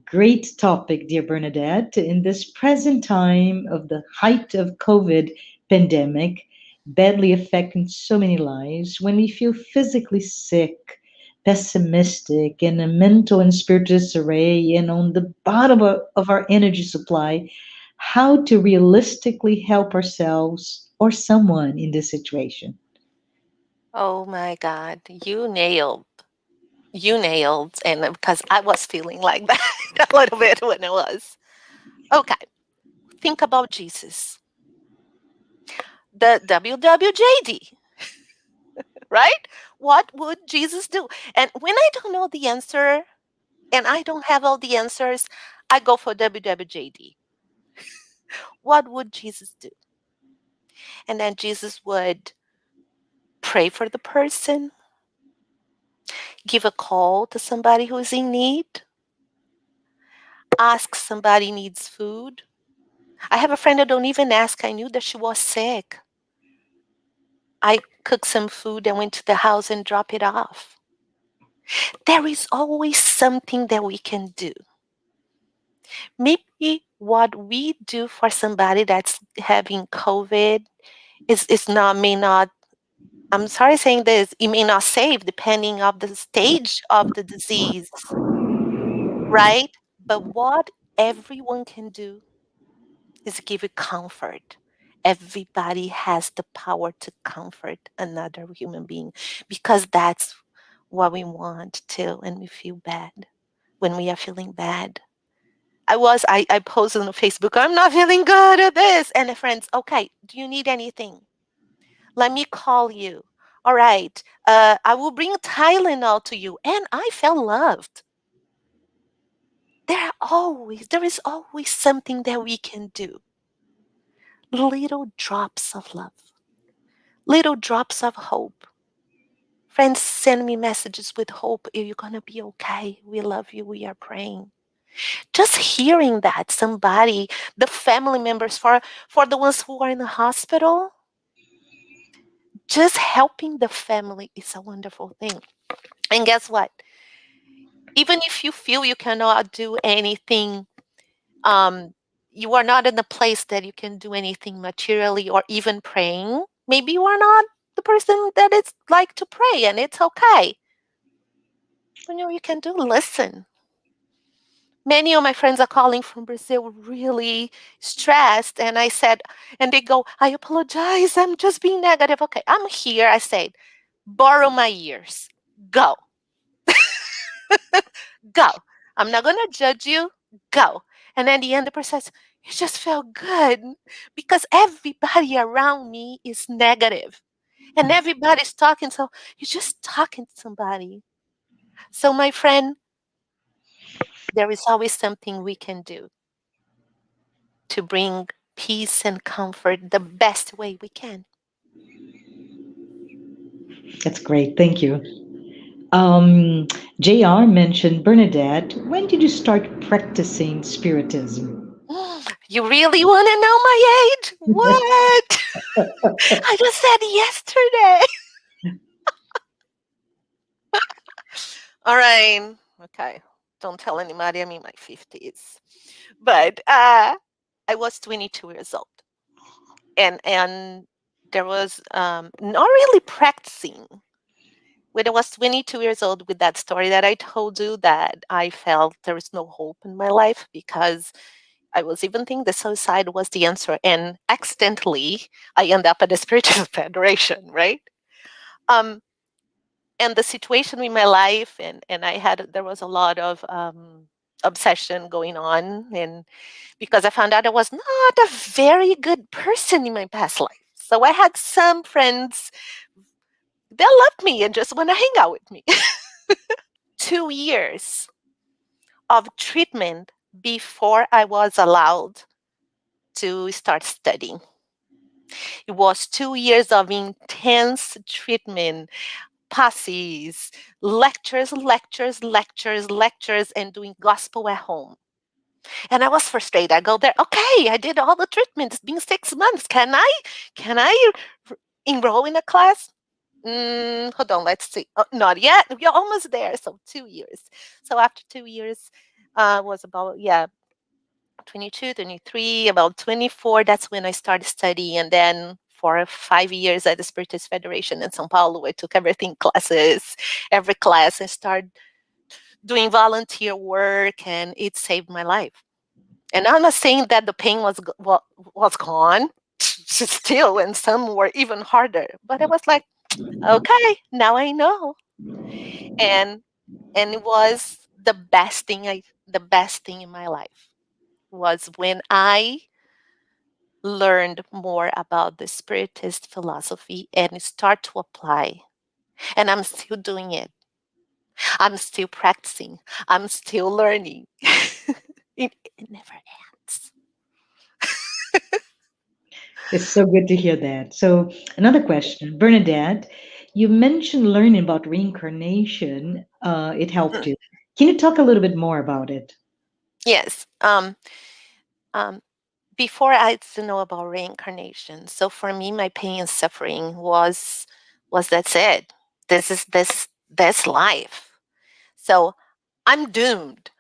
great topic, dear Bernadette. In this present time of the height of COVID pandemic, badly affecting so many lives, when we feel physically sick, pessimistic, in a mental and spiritual disarray, and on the bottom of our energy supply, how to realistically help ourselves or someone in this situation? Oh my God, you nailed. You nailed. And because I was feeling like that a little bit when I was. Okay, think about Jesus, the WWJD, right? What would Jesus do? And when I don't know the answer and I don't have all the answers, I go for WWJD. What would Jesus do? And then Jesus would pray for the person, give a call to somebody who's in need, ask somebody needs food. I have a friend that don't even ask. I knew that she was sick. I cooked some food and went to the house and dropped it off. There is always something that we can do. Maybe what we do for somebody that's having COVID is not may not. I'm sorry saying this. It may not save depending of the stage of the disease, right? But what everyone can do is give you comfort. Everybody has the power to comfort another human being because that's what we want to when we feel bad, when we are feeling bad. I posted on Facebook, I'm not feeling good at this. And the friends, okay, do you need anything? Let me call you. All right. I will bring Tylenol to you. And I felt loved. There is always something that we can do. Little drops of love, little drops of hope. Friends send me messages with hope. You're going to be okay. We love you. We are praying. Just hearing that somebody, the family members, for the ones who are in the hospital, just helping the family is a wonderful thing. And guess what? Even if you feel you cannot do anything, um, you are not in a place that you can do anything materially or even praying. Maybe you are not the person that is like to pray, and it's okay. You can do listen. Many of my friends are calling from Brazil really stressed. And I said, and they go, I apologize. I'm just being negative. Okay, I'm here. I said, borrow my ears. Go, go. I'm not going to judge you. Go. And then the end, the person says, it just felt good because everybody around me is negative and everybody's talking. So you're just talking to somebody. So, my friend, there is always something we can do to bring peace and comfort the best way we can. That's great. Thank you. Um, JR mentioned Bernadette. When did you start practicing Spiritism? You really want to know my age? What? I just said yesterday. All right. Okay. Don't tell anybody I'm in my 50s. But I was 22 years old. And there was not really practicing. when I was 22 years old, with that story that I told you, that I felt there was no hope in my life because I was even thinking that suicide was the answer. And accidentally, I end up at the Spiritism Federation, right? Um, and the situation in my life, and there was a lot of obsession going on. And because I found out I was not a very good person in my past life. So I had some friends that loved me and just want to hang out with me. 2 years of treatment before I was allowed to start studying. It was 2 years of intense treatment, passes, lectures, lectures, lectures, lectures, and doing gospel at home. And I was frustrated. I go there, okay, I did all the treatment. It's been 6 months. Can I enroll in a class? Hold on, let's see. Oh, not yet. We're almost there. So 2 years. So after 2 years, was about, yeah, 22, 23, about 24. That's when I started studying. And then for 5 years at the Spiritist Federation in São Paulo, I took everything classes, every class, and started doing volunteer work, and it saved my life. And I'm not saying that the pain was gone, still, and some were even harder. But I was like, okay, now I know. And and it was the best thing in my life was when I learned more about the Spiritist philosophy and start to apply. And I'm still doing it. I'm still practicing. I'm still learning. It never ends. It's so good to hear that. So, another question, Bernadette, you mentioned learning about reincarnation. It helped Mm. you. Can you talk a little bit more about it? Yes. Um, Before I had to know about reincarnation, so for me, my pain and suffering was that's it. This life. So I'm doomed.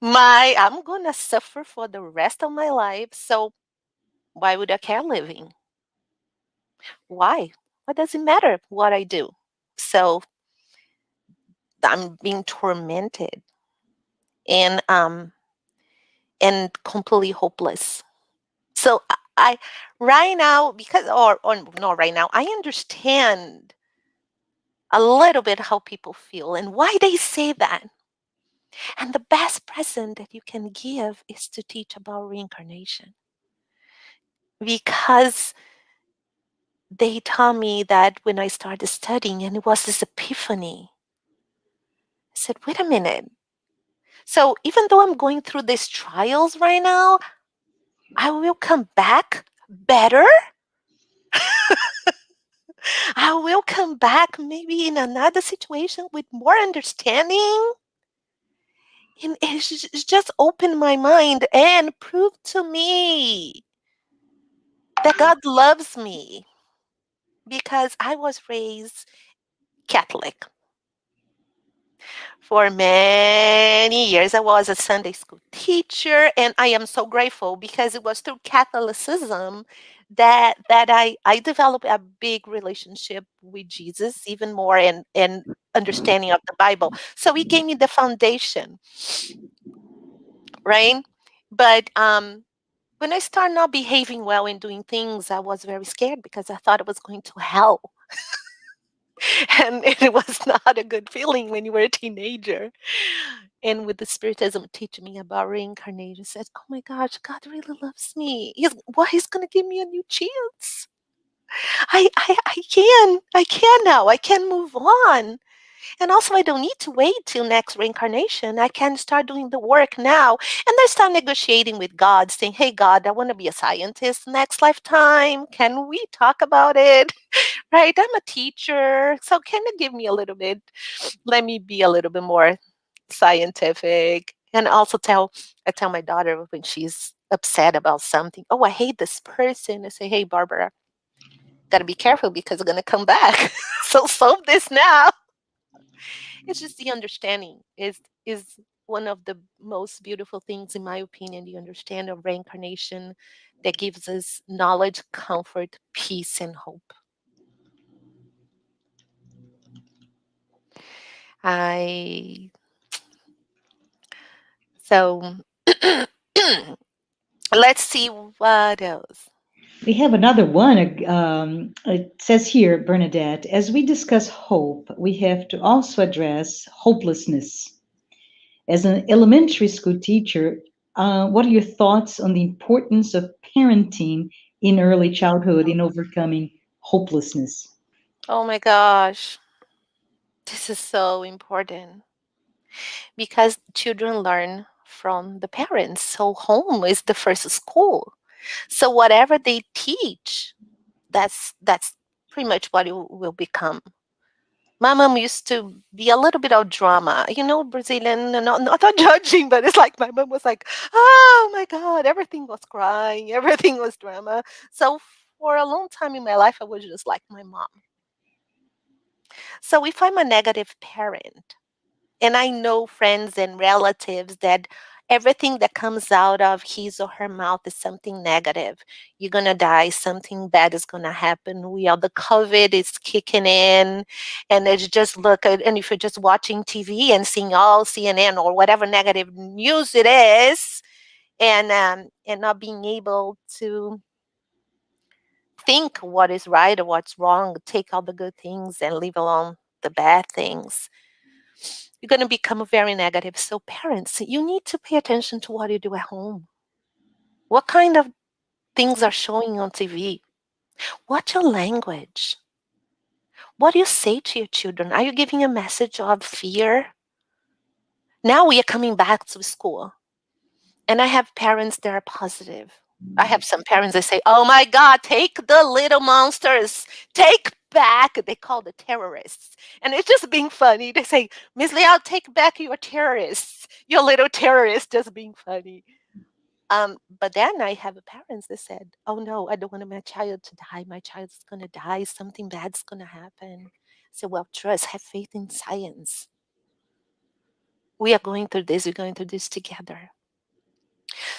I'm gonna suffer for the rest of my life. So why would I care living? Why? What does it matter what I do? So I'm being tormented and completely hopeless. So I right now, because or no, right now I understand a little bit how people feel and why they say that. And the best present that you can give is to teach about reincarnation, because they tell me that when I started studying, and it was this epiphany. I said, wait a minute. So even though I'm going through these trials right now, I will come back better. I will come back maybe in another situation with more understanding. And it's just opened my mind and proved to me that God loves me, because I was raised Catholic. For many years, I was a Sunday school teacher, and I am so grateful because it was through Catholicism that I developed a big relationship with Jesus, even more, and understanding of the Bible. So he gave me the foundation, right? But when I started not behaving well and doing things, I was very scared because I thought I was going to hell. And it was not a good feeling when you were a teenager. And with the Spiritism teaching me about reincarnation, said, "Oh my gosh, God really loves me. He's going to give me a new chance. I can now. I can move on. And also, I don't need to wait till next reincarnation. I can start doing the work now." And I start negotiating with God, saying, "Hey, God, I want to be a scientist next lifetime. Can we talk about it?" Right? I'm a teacher. So can you give me a little bit? Let me be a little bit more scientific. And also I tell my daughter when she's upset about something, "Oh, I hate this person." I say, "Hey, Barbara, gotta be careful because they're gonna come back. So solve this now." It's just the understanding is one of the most beautiful things, in my opinion, the understanding of reincarnation that gives us knowledge, comfort, peace, and hope. I so let's see what else. We have another one. It says here, Bernadette, as we discuss hope, we have to also address hopelessness. As an elementary school teacher, what are your thoughts on the importance of parenting in early childhood in overcoming hopelessness? Oh my gosh, this is so important because children learn from the parents. So home is the first school. So whatever they teach, that's pretty much what it will become. My mom used to be a little bit of drama, Brazilian, not judging, but it's like my mom was like, oh my God, everything was crying, everything was drama. So for a long time in my life, I was just like my mom. So if I'm a negative parent, and I know friends and relatives that everything that comes out of his or her mouth is something negative. You're going to die. Something bad is going to happen. The COVID is kicking in. And it's just look at, and if you're just watching TV and seeing all CNN or whatever negative news it is, and not being able to think what is right or what's wrong, take all the good things and leave alone the bad things, you're going to become very negative. So, parents, you need to pay attention to what you do at home. What kind of things are showing on TV? What's your language? What do you say to your children? Are you giving a message of fear? Now we are coming back to school, and I have parents that are positive. I have some parents that say, oh my God, take the little monsters, take back. They call the terrorists. And it's just being funny. They say, Miss Leal, take back your terrorists, your little terrorists, just being funny. But then I have parents that said, oh no, I don't want my child to die. My child's going to die. Something bad's going to happen. So, well, trust, have faith in science. We are going through this. We're going through this together.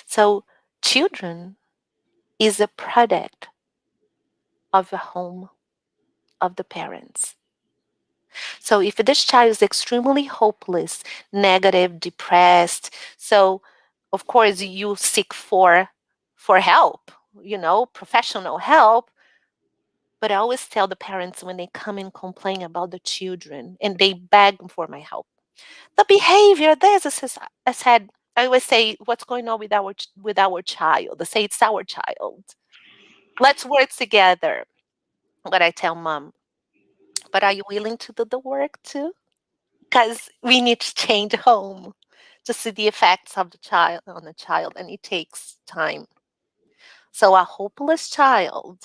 So, children is a product of the home of the parents. So if this child is extremely hopeless, negative, depressed, so of course you seek for help, professional help. But I always tell the parents when they come and complain about the children and they beg for my help. The behavior, there's I said, I always say, what's going on with our child? I say it's our child. Let's work together. But I tell mom, but are you willing to do the work too? Because we need to change home to see the effects of the child on the child, and it takes time. So a hopeless child,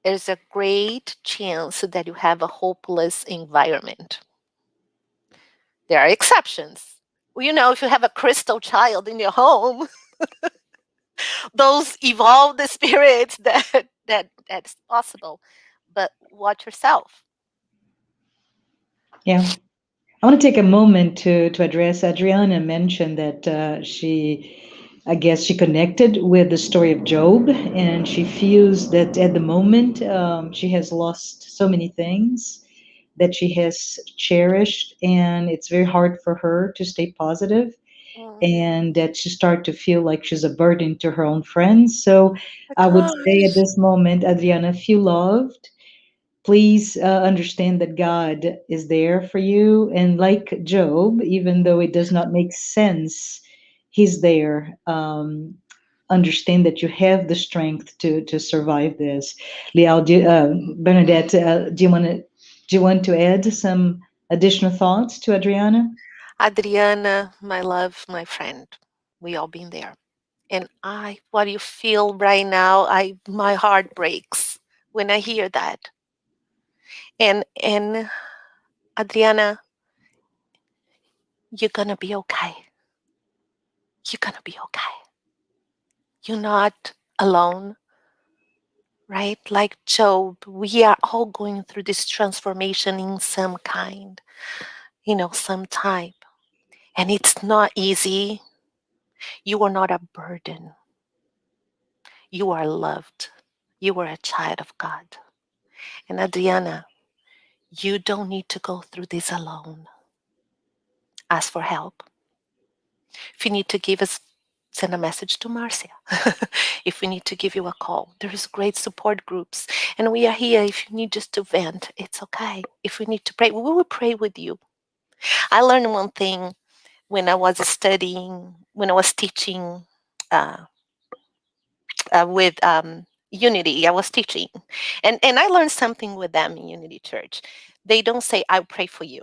there's a great chance that you have a hopeless environment. There are exceptions. Well, if you have a crystal child in your home, those evolved spirits that's possible. But watch yourself. Yeah. I want to take a moment to address Adriana mentioned that I guess she connected with the story of Job, and she feels that at the moment she has lost so many things that she has cherished, and it's very hard for her to stay positive, Oh and that she start to feel like she's a burden to her own friends. So my I would say at gosh. this moment, Adriana, feel loved. Please understand that God is there for you. And like Job, even though it does not make sense, He's there. Understand that you have the strength to survive this. Leal, Bernadette, do you want to add some additional thoughts to Adriana? Adriana, my love, my friend, we all been there. And what you feel right now, my heart breaks when I hear that. And Adriana, you're gonna be okay. You're gonna be okay. You're not alone, right? Like Job, we are all going through this transformation in some kind, some type. And it's not easy. You are not a burden. You are loved. You are a child of God. And Adriana, You don't need to go through this alone. Ask for help. If you need to give us, send a message to Marcia. If we need to give you a call, there's great support groups. And we are here if you need just to vent. It's okay. If we need to pray, we will pray with you. I learned one thing when I was studying, when I was teaching uh, with Unity. I was teaching. And I learned something with them in Unity Church. They don't say, I'll pray for you.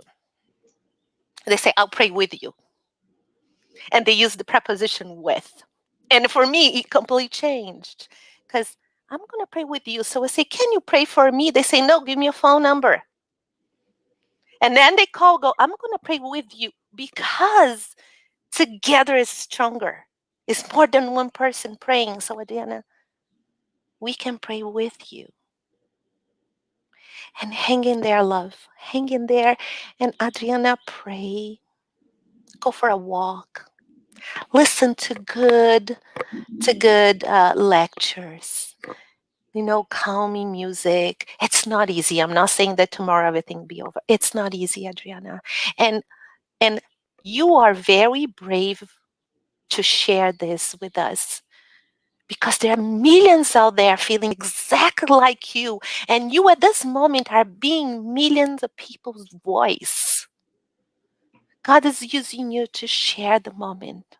They say, I'll pray with you. And they use the preposition with. And for me, it completely changed because I'm going to pray with you. So I say, can you pray for me? They say, no, give me a phone number. And then they call, go, I'm going to pray with you because together is stronger. It's more than one person praying. So, Adriana, we can pray with you. And hang in there, love. Hang in there. And Adriana, pray. Go for a walk. Listen to good lectures. Calming music. It's not easy. I'm not saying that tomorrow everything will be over. It's not easy, Adriana. And and you are very brave to share this with us because there are millions out there feeling exactly like you. And you at this moment are being millions of people's voice. God is using you to share the moment.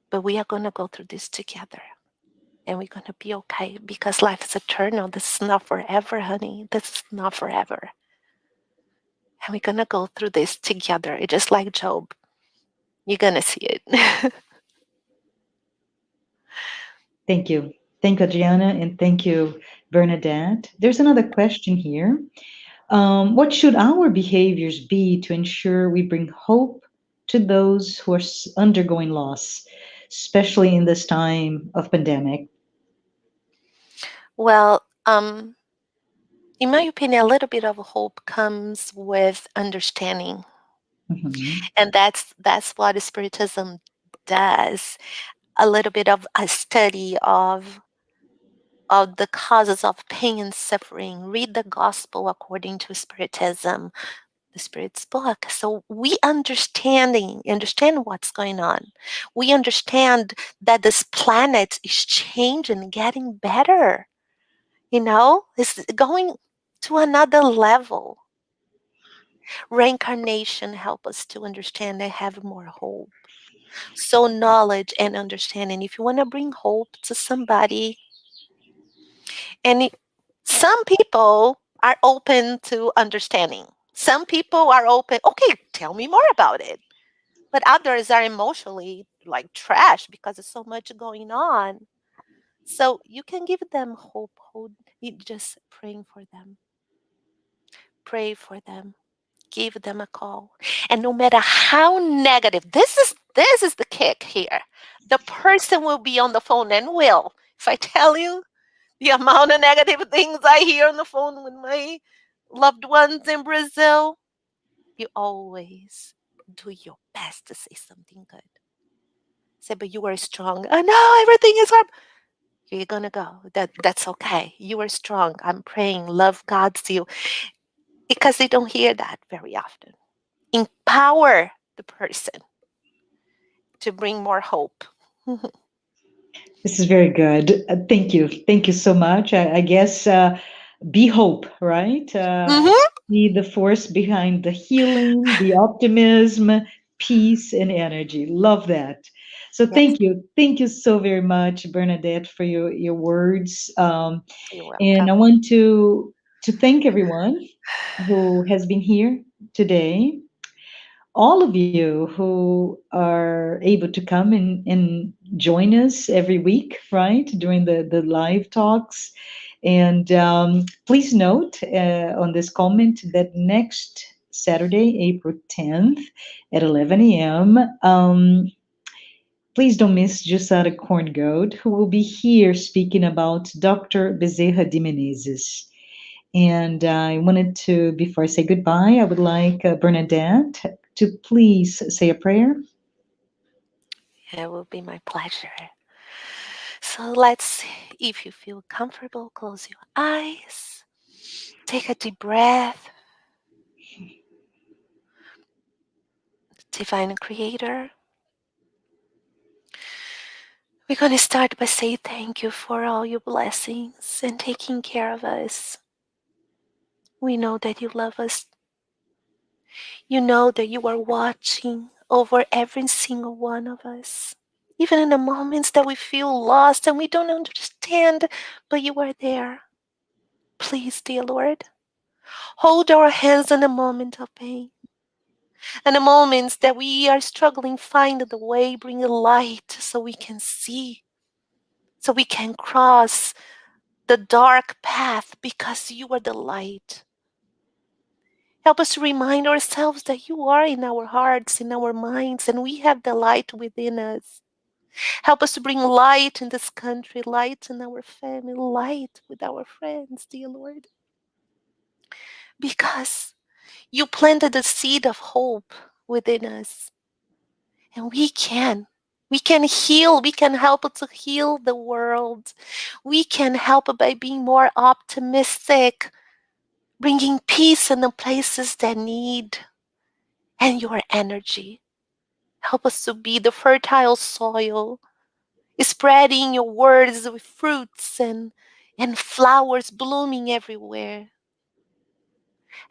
But we are going to go through this together. And we're going to be okay because life is eternal. This is not forever, honey. This is not forever. And we're going to go through this together. It's just like Job. You're going to see it. Thank you. Thank you, Adriana, and thank you, Bernadette. There's another question here. What should our behaviors be to ensure we bring hope to those who are undergoing loss, especially in this time of pandemic? Well, in my opinion, a little bit of hope comes with understanding. Mhm. And that's what Spiritism does. A little bit of a study of the causes of pain and suffering. Read the gospel according to Spiritism, the Spirit's book. So we understand what's going on. We understand that this planet is changing, getting better. It's going to another level. Reincarnation help us to understand and have more hope. So knowledge and understanding. If you want to bring hope to somebody, and some people are open to understanding. Some people are open, okay, tell me more about it. But others are emotionally like trash because there's so much going on. So you can give them hope, just praying for them. Pray for them. Give them a call. And no matter how negative, this is the kick here. The person will be on the phone and will. If I tell you the amount of negative things I hear on the phone with my loved ones in Brazil, you always do your best to say something good. Say, but you are strong. Oh no, everything is hard. You're gonna go. That's okay. You are strong. I'm praying. Love God's you. Because they don't hear that very often. Empower the person to bring more hope. This is very good. Thank you. Thank you so much. I guess be hope, right? Mm-hmm. Be the force behind the healing, the optimism, peace, and energy. Love that. So Yes, thank you. Thank you so very much, Bernadette, for your words. you're And I welcome. want to thank everyone who has been here today, all of you who are able to come and join us every week, right, during the live talks. And please note on this comment that next Saturday, April 10th at 11 a.m., please don't miss Jussara Corngold, who will be here speaking about Dr. Bezerra de Menezes. And I wanted to, before I say goodbye, I would like Bernadette to please say a prayer. It will be my pleasure. So if you feel comfortable, close your eyes Take a deep breath. Divine Creator, we're going to start by saying thank you for all your blessings and taking care of us. We know that you love us. You know that you are watching over every single one of us. Even in the moments that we feel lost and we don't understand, but you are there. Please, dear Lord, hold our hands in the moment of pain. And the moments that we are struggling, find the way, bring the light so we can see, so we can cross the dark path because you are the light. Help us to remind ourselves that you are in our hearts, in our minds, and we have the light within us. Help us to bring light in this country, light in our family, light with our friends, dear Lord. Because you planted the seed of hope within us. And we can. We can heal. We can help to heal the world. We can help by being more optimistic, bringing peace in the places that need, and your energy. Help us to be the fertile soil, spreading your words with fruits and flowers blooming everywhere.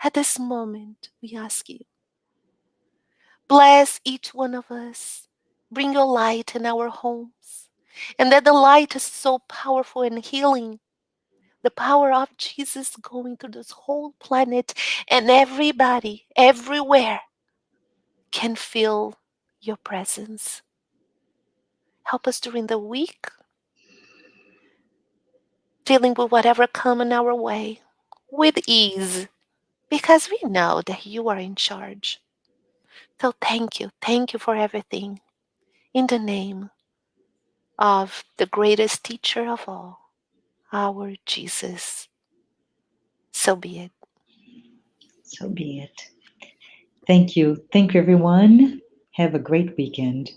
At this moment, we ask you, bless each one of us. Bring your light in our homes. And that the light is so powerful and healing. The power of Jesus going through this whole planet, and everybody, everywhere, can feel your presence. Help us during the week, dealing with whatever come in our way with ease, because we know that you are in charge. So thank you. Thank you for everything. In the name of the greatest teacher of all, our Jesus. So be it. So be it. Thank you. Thank you, everyone. Have a great weekend.